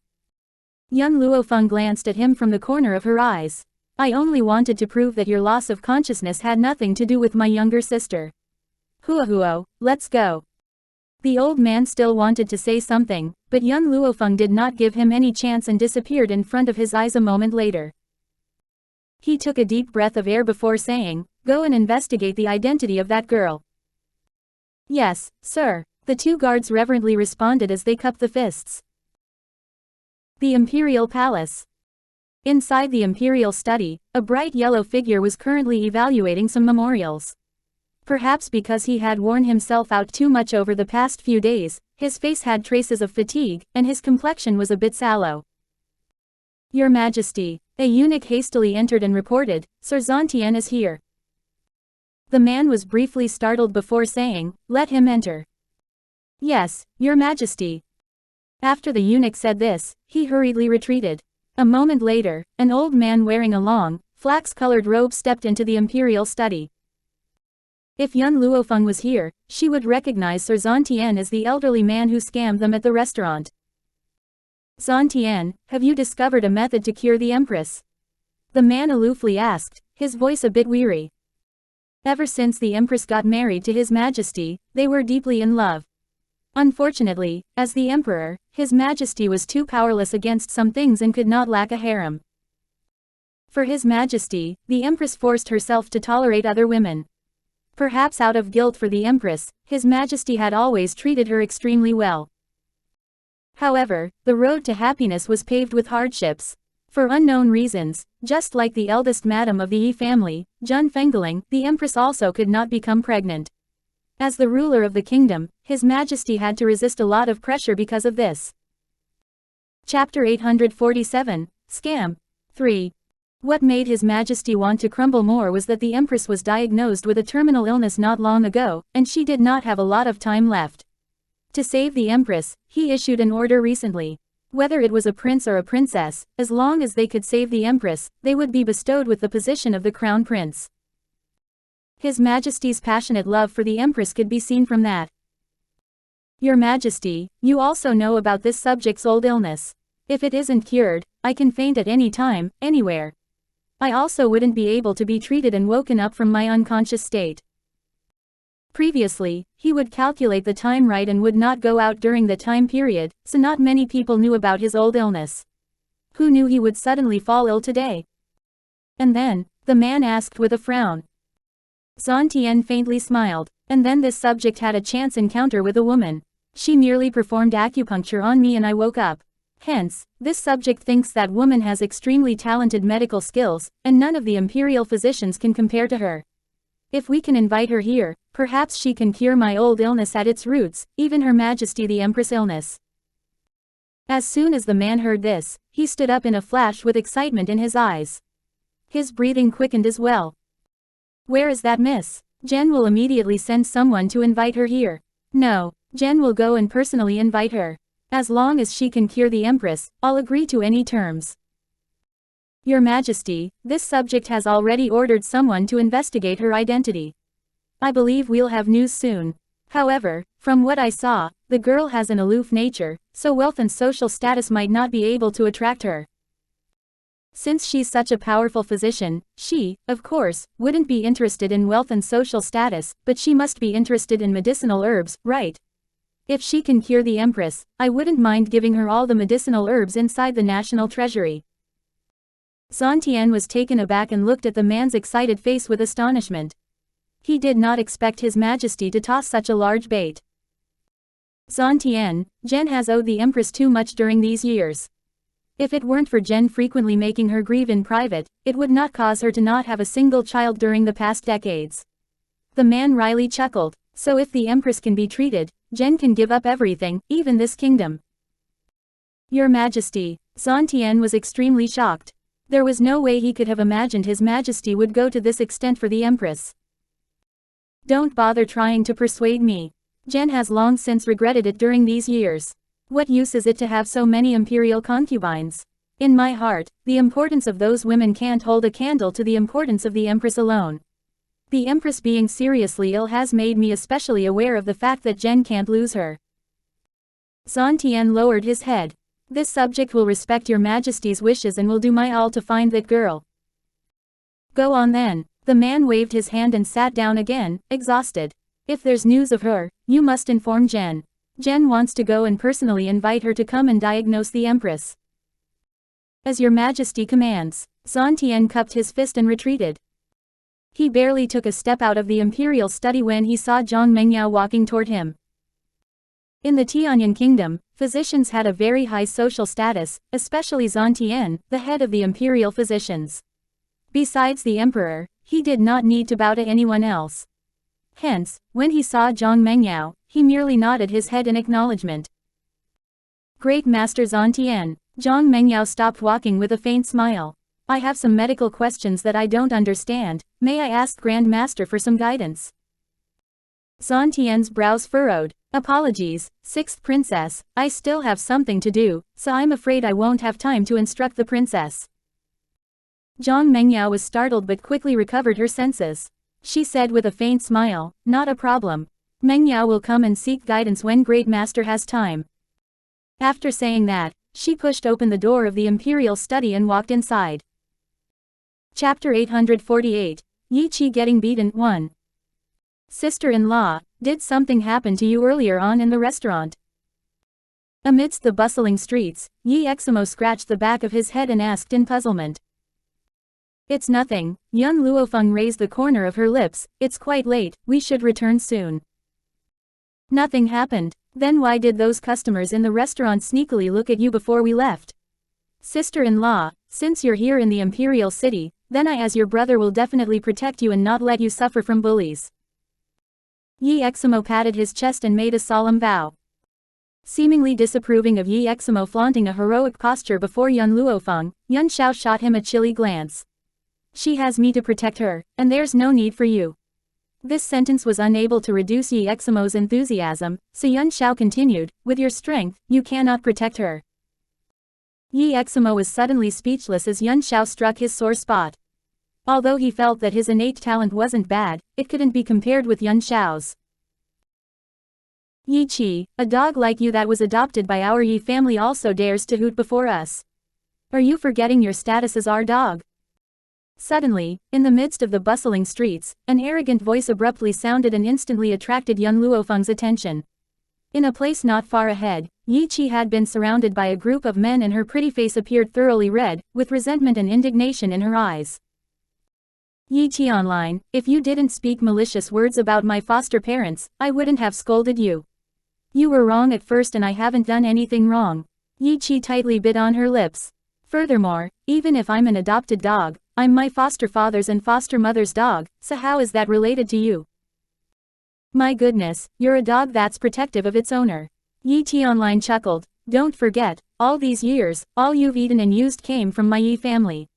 Yun Luofeng glanced at him from the corner of her eyes. "I only wanted to prove that your loss of consciousness had nothing to do with my younger sister. Hua, let's go." The old man still wanted to say something, but Yun Luofeng did not give him any chance and disappeared in front of his eyes a moment later. He took a deep breath of air before saying, "Go and investigate the identity of that girl." "Yes, sir." The two guards reverently responded as they cupped the fists. The Imperial Palace. Inside the imperial study, a bright yellow figure was currently evaluating some memorials. Perhaps because he had worn himself out too much over the past few days, his face had traces of fatigue, and his complexion was a bit sallow. Your Majesty, a eunuch hastily entered and reported, Sir Zantian is here. The man was briefly startled before saying, let him enter. Yes, Your Majesty. After the eunuch said this, he hurriedly retreated. A moment later, an old man wearing a long, flax-colored robe stepped into the imperial study. If young Luo Feng was here, she would recognize Sir Zantian as the elderly man who scammed them at the restaurant. Zantian, have you discovered a method to cure the Empress? The man aloofly asked, his voice a bit weary. Ever since the Empress got married to His Majesty, they were deeply in love. Unfortunately, as the Emperor, His Majesty was too powerless against some things and could not lack a harem. For His Majesty, the Empress forced herself to tolerate other women. Perhaps out of guilt for the Empress, His Majesty had always treated her extremely well. However, the road to happiness was paved with hardships. For unknown reasons, just like the eldest madam of the Yi family, Jun Fengling, the Empress also could not become pregnant. As the ruler of the kingdom, His Majesty had to resist a lot of pressure because of this. Chapter 847, Scam. 3. What made His Majesty want to crumble more was that the Empress was diagnosed with a terminal illness not long ago, and she did not have a lot of time left. To save the Empress, he issued an order recently. Whether it was a prince or a princess, as long as they could save the Empress, they would be bestowed with the position of the crown prince. His Majesty's passionate love for the Empress could be seen from that. Your Majesty, you also know about this subject's old illness. If it isn't cured, I can faint at any time, anywhere. I also wouldn't be able to be treated and woken up from my unconscious state. Previously, he would calculate the time right and would not go out during the time period, so not many people knew about his old illness. Who knew he would suddenly fall ill today? And then, the man asked with a frown. Zantian faintly smiled, and then this subject had a chance encounter with a woman. She merely performed acupuncture on me and I woke up. Hence, this subject thinks that woman has extremely talented medical skills, and none of the imperial physicians can compare to her. If we can invite her here, perhaps she can cure my old illness at its roots, even Her Majesty the Empress' illness. As soon as the man heard this, he stood up in a flash with excitement in his eyes. His breathing quickened as well. Where is that miss? Jen will immediately send someone to invite her here. No, Jen will go and personally invite her. As long as she can cure the Empress, I'll agree to any terms. Your Majesty, this subject has already ordered someone to investigate her identity. I believe we'll have news soon. However, from what I saw, the girl has an aloof nature, so wealth and social status might not be able to attract her. Since she's such a powerful physician, she, of course, wouldn't be interested in wealth and social status, but she must be interested in medicinal herbs, right? If she can cure the Empress, I wouldn't mind giving her all the medicinal herbs inside the national treasury. Zantian was taken aback and looked at the man's excited face with astonishment. He did not expect His Majesty to toss such a large bait. Zantian, Jen has owed the Empress too much during these years. If it weren't for Jen frequently making her grieve in private, it would not cause her to not have a single child during the past decades. The man wryly chuckled, so if the Empress can be treated, Jen can give up everything, even this kingdom. Your Majesty, Zantian was extremely shocked. There was no way he could have imagined His Majesty would go to this extent for the Empress. Don't bother trying to persuade me. Jen has long since regretted it during these years. What use is it to have so many imperial concubines? In my heart, the importance of those women can't hold a candle to the importance of the Empress alone. The Empress being seriously ill has made me especially aware of the fact that Jen can't lose her. Zantian lowered his head. This subject will respect Your Majesty's wishes and will do my all to find that girl. Go on then. The man waved his hand and sat down again, exhausted. If there's news of her, you must inform Jen. Jen wants to go and personally invite her to come and diagnose the Empress. As Your Majesty commands. Zantian cupped his fist and retreated. He barely took a step out of the imperial study when he saw Zhang Mengyao walking toward him. In the Tianyan kingdom, Physicians had a very high social status, especially Zantian, the head of the imperial physicians. Besides the emperor, he did not need to bow to anyone else. Hence, when he saw Zhang Mengyao, he merely nodded his head in acknowledgement. Great Master Zantian. Zhang Mengyao stopped walking with a faint smile. I have some medical questions that I don't understand, may I ask Grand Master for some guidance? Zantian's brows furrowed. Apologies, sixth princess, I still have something to do, so I'm afraid I won't have time to instruct the princess. Zhang Mengyao was startled but quickly recovered her senses. She said with a faint smile, not a problem. Mengyao will come and seek guidance when Great Master has time. After saying that, she pushed open the door of the imperial study and walked inside. Chapter 848, Yi Qi getting beaten. 1. Sister-in-law, did something happen to you earlier on in the restaurant? Amidst the bustling streets, Yi Eximo scratched the back of his head and asked in puzzlement. It's nothing, young Luo Feng raised the corner of her lips, it's quite late, we should return soon. Nothing happened, then why did those customers in the restaurant sneakily look at you before we left? Sister-in-law, since you're here in the imperial city, then I as your brother will definitely protect you and not let you suffer from bullies. Yi Eximo patted his chest and made a solemn vow. Seemingly disapproving of Yi Eximo flaunting a heroic posture before young Luo Feng, Yuan Shao shot him a chilly glance. She has me to protect her, and there's no need for you. This sentence was unable to reduce Yi Eximo's enthusiasm, so Yuan Shao continued, with your strength, you cannot protect her. Yi Eximo was suddenly speechless as Yuan Shao struck his sore spot. Although he felt that his innate talent wasn't bad, it couldn't be compared with Yuan Shao's. Yi Qi, a dog like you that was adopted by our Yi family also dares to hoot before us. Are you forgetting your status as our dog? Suddenly, in the midst of the bustling streets, an arrogant voice abruptly sounded and instantly attracted young Luo Feng's attention. In a place not far ahead, Yi Qi had been surrounded by a group of men and her pretty face appeared thoroughly red, with resentment and indignation in her eyes. Yi Qi online, if you didn't speak malicious words about my foster parents, I wouldn't have scolded you. You were wrong at first and I haven't done anything wrong. Yi Qi tightly bit on her lips. Furthermore, even if I'm an adopted dog, I'm my foster father's and foster mother's dog, so how is that related to you? My goodness, you're a dog that's protective of its owner. Yi Qi online chuckled, don't forget, all these years, all you've eaten and used came from my Yi family.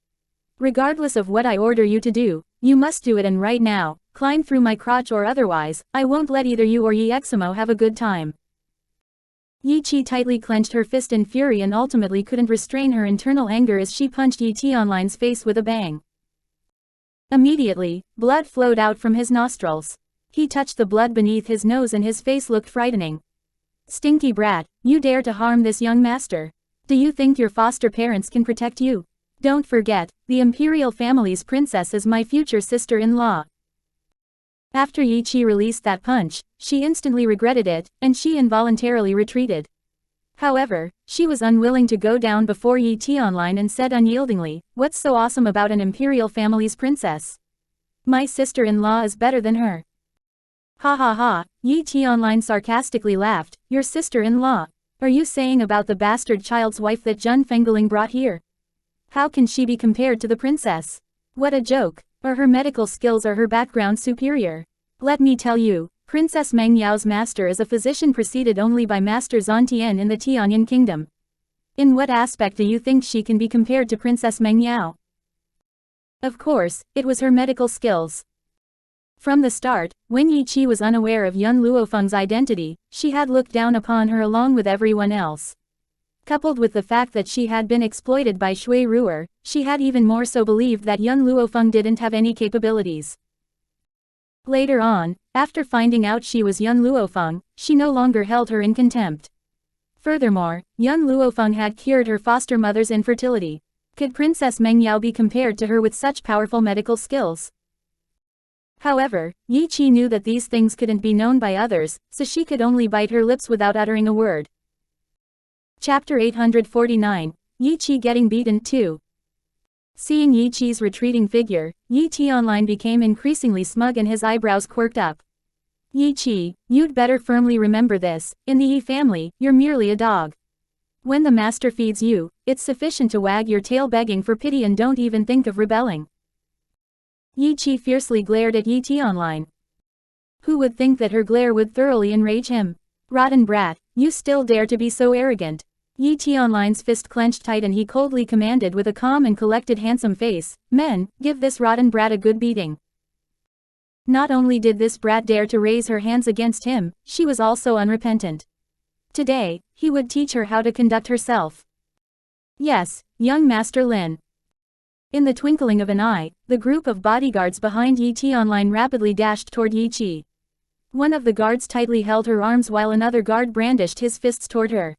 Regardless of what I order you to do, you must do it and right now, climb through my crotch or otherwise, I won't let either you or Yi Eximo have a good time. Yi Qi tightly clenched her fist in fury and ultimately couldn't restrain her internal anger as she punched Yi Tionline's face with a bang. Immediately, blood flowed out from his nostrils. He touched the blood beneath his nose and his face looked frightening. Stinky brat, you dare to harm this young master. Do you think your foster parents can protect you? Don't forget, the imperial family's princess is my future sister-in-law. After Yi Qi released that punch, she instantly regretted it, and she involuntarily retreated. However, she was unwilling to go down before Yi Tionline and said unyieldingly, what's so awesome about an imperial family's princess? My sister-in-law is better than her. Ha ha ha, Yi Tionline sarcastically laughed, your sister-in-law? Are you saying about the bastard child's wife that Zhen Fengling brought here? How can she be compared to the princess? What a joke. Are her medical skills or her background superior? Let me tell you, Princess Meng Yao's master is a physician preceded only by Master Zantian in the Tianyan kingdom. In what aspect do you think she can be compared to Princess Meng Yao? Of course, it was her medical skills. From the start, when Yi Qi was unaware of Yun Luo Feng's identity, she had looked down upon her along with everyone else. Coupled with the fact that she had been exploited by Shui Ruer, she had even more so believed that young Luo Feng didn't have any capabilities. Later on, after finding out she was young Luo Feng, she no longer held her in contempt. Furthermore, young Luo Feng had cured her foster mother's infertility. Could Princess Meng Yao be compared to her with such powerful medical skills? However, Yi Qi knew that these things couldn't be known by others, so she could only bite her lips without uttering a word. Chapter 849, Yi Qi getting beaten 2. Seeing Yi Qi's retreating figure, Yi Tionline became increasingly smug and his eyebrows quirked up. Yi Qi, you'd better firmly remember this, in the Yi family, you're merely a dog. When the master feeds you, it's sufficient to wag your tail begging for pity and don't even think of rebelling. Yi Qi fiercely glared at Yi Tianline. Who would think that her glare would thoroughly enrage him? Rotten brat, you still dare to be so arrogant. Yi Tianline's fist clenched tight and he coldly commanded with a calm and collected handsome face, "Men, give this rotten brat a good beating." Not only did this brat dare to raise her hands against him, she was also unrepentant. Today, he would teach her how to conduct herself. Yes, young Master Lin. In the twinkling of an eye, the group of bodyguards behind Yi Tianline rapidly dashed toward Yi Qi. One of the guards tightly held her arms while another guard brandished his fists toward her.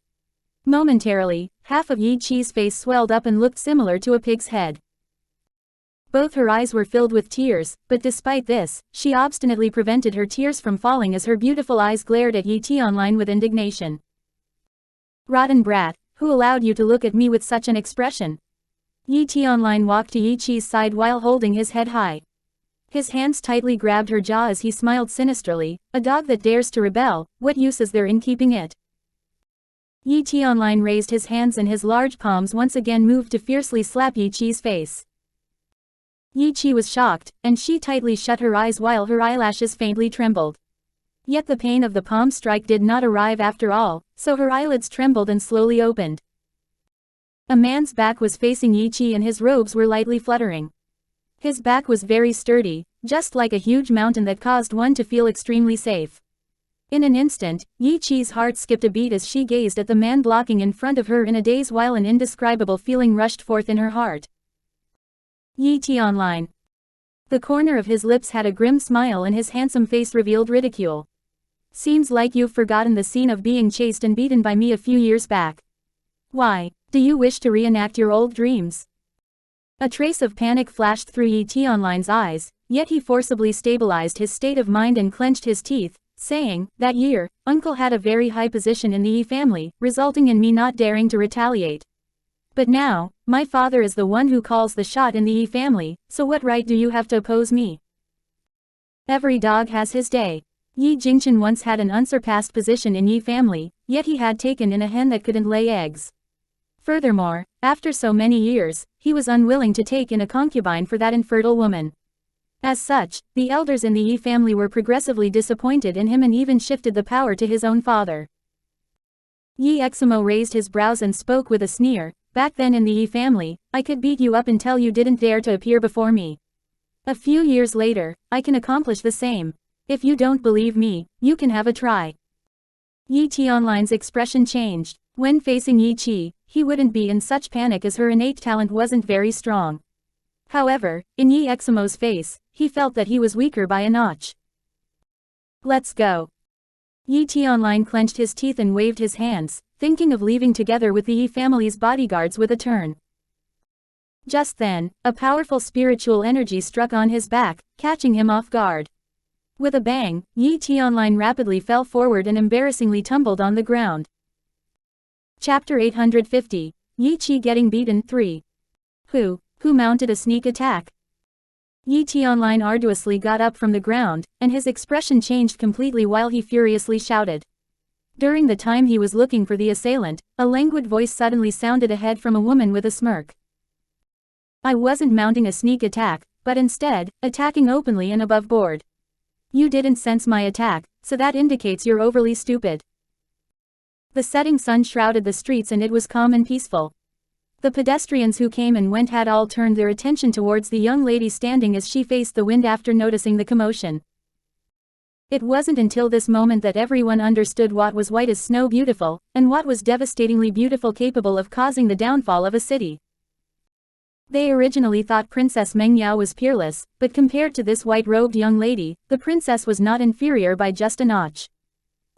Momentarily, half of Yi Qi's face swelled up and looked similar to a pig's head. Both her eyes were filled with tears, but despite this, she obstinately prevented her tears from falling as her beautiful eyes glared at Yi Tianline with indignation. Rotten brat, who allowed you to look at me with such an expression? Yi Tianline walked to Yi Qi's side while holding his head high. His hands tightly grabbed her jaw as he smiled sinisterly, "A dog that dares to rebel, what use is there in keeping it?" Yi Tianline raised his hands and his large palms once again moved to fiercely slap Yi Qi's face. Yi Qi was shocked, and she tightly shut her eyes while her eyelashes faintly trembled. Yet the pain of the palm strike did not arrive after all, so her eyelids trembled and slowly opened. A man's back was facing Yi Qi and his robes were lightly fluttering. His back was very sturdy, just like a huge mountain that caused one to feel extremely safe. In an instant, Yi Qi's heart skipped a beat as she gazed at the man blocking in front of her in a daze while an indescribable feeling rushed forth in her heart. Yi Tianline. The corner of his lips had a grim smile and his handsome face revealed ridicule. Seems like you've forgotten the scene of being chased and beaten by me a few years back. Why, do you wish to reenact your old dreams? A trace of panic flashed through Yi Tianline's eyes, yet he forcibly stabilized his state of mind and clenched his teeth, saying, "That year, Uncle had a very high position in the Yi family, resulting in me not daring to retaliate. But now, my father is the one who calls the shot in the Yi family, so what right do you have to oppose me? Every dog has his day." Yi Jingchen once had an unsurpassed position in Yi family, yet he had taken in a hen that couldn't lay eggs. Furthermore, after so many years, he was unwilling to take in a concubine for that infertile woman. As such, the elders in the Yi family were progressively disappointed in him and even shifted the power to his own father. Yi Eximo raised his brows and spoke with a sneer, "Back then in the Yi family, I could beat you up until you didn't dare to appear before me. A few years later, I can accomplish the same. If you don't believe me, you can have a try." Yi Tianline's expression changed. When facing Yi Qi, he wouldn't be in such panic as her innate talent wasn't very strong. However, in Yi Eximo's face, he felt that he was weaker by a notch. "Let's go." Yi Tianline clenched his teeth and waved his hands, thinking of leaving together with the Yi family's bodyguards with a turn. Just then, a powerful spiritual energy struck on his back, catching him off guard. With a bang, Yi Tianline rapidly fell forward and embarrassingly tumbled on the ground. Chapter 850, Yi Qi Getting Beaten 3. Who mounted a sneak attack? Yi Tianline arduously got up from the ground, and his expression changed completely while he furiously shouted. During the time he was looking for the assailant, a languid voice suddenly sounded ahead from a woman with a smirk. "I wasn't mounting a sneak attack, but instead, attacking openly and above board. You didn't sense my attack, so that indicates you're overly stupid." The setting sun shrouded the streets and it was calm and peaceful. The pedestrians who came and went had all turned their attention towards the young lady standing as she faced the wind after noticing the commotion. It wasn't until this moment that everyone understood what was white as snow beautiful, and what was devastatingly beautiful capable of causing the downfall of a city. They originally thought Princess Mengyao was peerless, but compared to this white-robed young lady, the princess was not inferior by just a notch.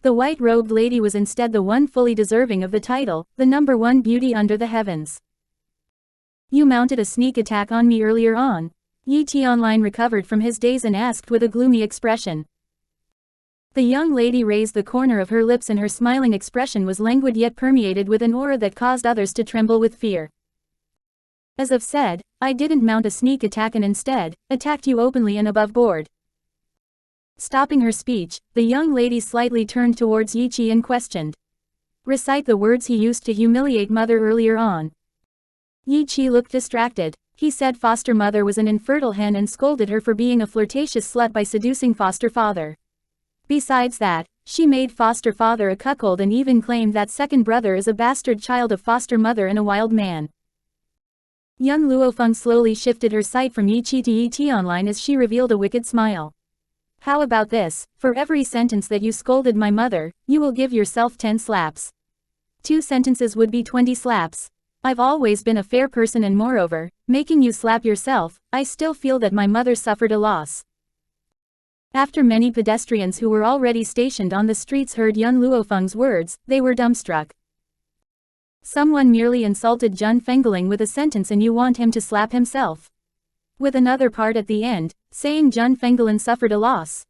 The white-robed lady was instead the one fully deserving of the title, the #1 beauty under the heavens. "You mounted a sneak attack on me earlier on." Yi Tianline recovered from his daze and asked with a gloomy expression. The young lady raised the corner of her lips and her smiling expression was languid yet permeated with an aura that caused others to tremble with fear. "As I've said, I didn't mount a sneak attack and instead, attacked you openly and above board." Stopping her speech, the young lady slightly turned towards Yi Qi and questioned. Recite the words he used to humiliate mother earlier on. Yi Qi looked distracted. He said foster mother was an infertile hen and scolded her for being a flirtatious slut by seducing foster father. Besides that, she made foster father a cuckold and even claimed that second brother is a bastard child of foster mother and a wild man. Young Luo Feng slowly shifted her sight from Yi Qi to Yi Tianlin as she revealed a wicked smile. How about this, for every sentence that you scolded my mother, you will give yourself 10 slaps. 2 sentences would be 20 slaps. I've always been a fair person and moreover, making you slap yourself, I still feel that my mother suffered a loss. After many pedestrians who were already stationed on the streets heard Yun Luofeng's words, they were dumbstruck. Someone merely insulted Jun Fengling with a sentence and you want him to slap himself. With another part at the end, saying Jun Fengling suffered a loss.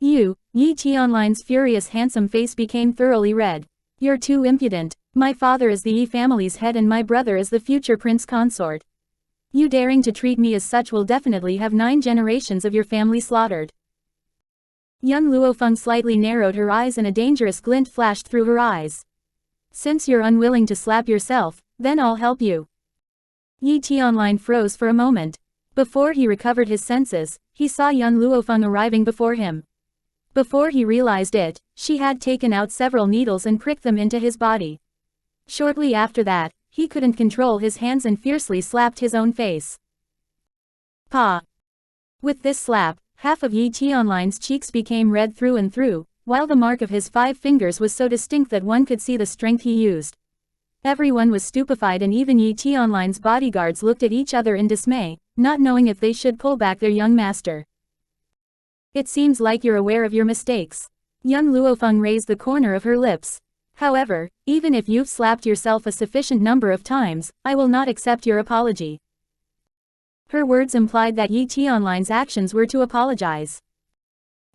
Yi Tianlin's furious handsome face became thoroughly red. You're too impudent. My father is the Yi family's head and my brother is the future prince consort. You daring to treat me as such will definitely have 9 generations of your family slaughtered. Young Luofeng slightly narrowed her eyes and a dangerous glint flashed through her eyes. Since you're unwilling to slap yourself, then I'll help you. Yi Tianlin froze for a moment. Before he recovered his senses, he saw Yun Luofeng arriving before him. Before he realized it, she had taken out several needles and pricked them into his body. Shortly after that, he couldn't control his hands and fiercely slapped his own face. Pa! With this slap, half of Yi Tianlin's cheeks became red through and through, while the mark of his 5 fingers was so distinct that one could see the strength he used. Everyone was stupefied and even Yi Tianlin's bodyguards looked at each other in dismay, not knowing if they should pull back their young master. It seems like you're aware of your mistakes. Young Luofeng raised the corner of her lips. However, even if you've slapped yourself a sufficient number of times, I will not accept your apology. Her words implied that Yi Tianlin's actions were to apologize.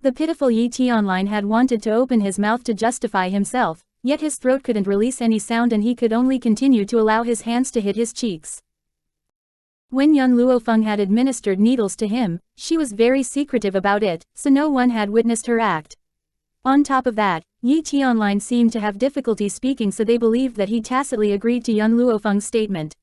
The pitiful Yi Tianlin had wanted to open his mouth to justify himself, yet his throat couldn't release any sound and he could only continue to allow his hands to hit his cheeks. When Yun Luofeng had administered needles to him, she was very secretive about it, so no one had witnessed her act. On top of that, Yi Tianlin seemed to have difficulty speaking, so they believed that he tacitly agreed to Yun Luofeng's statement.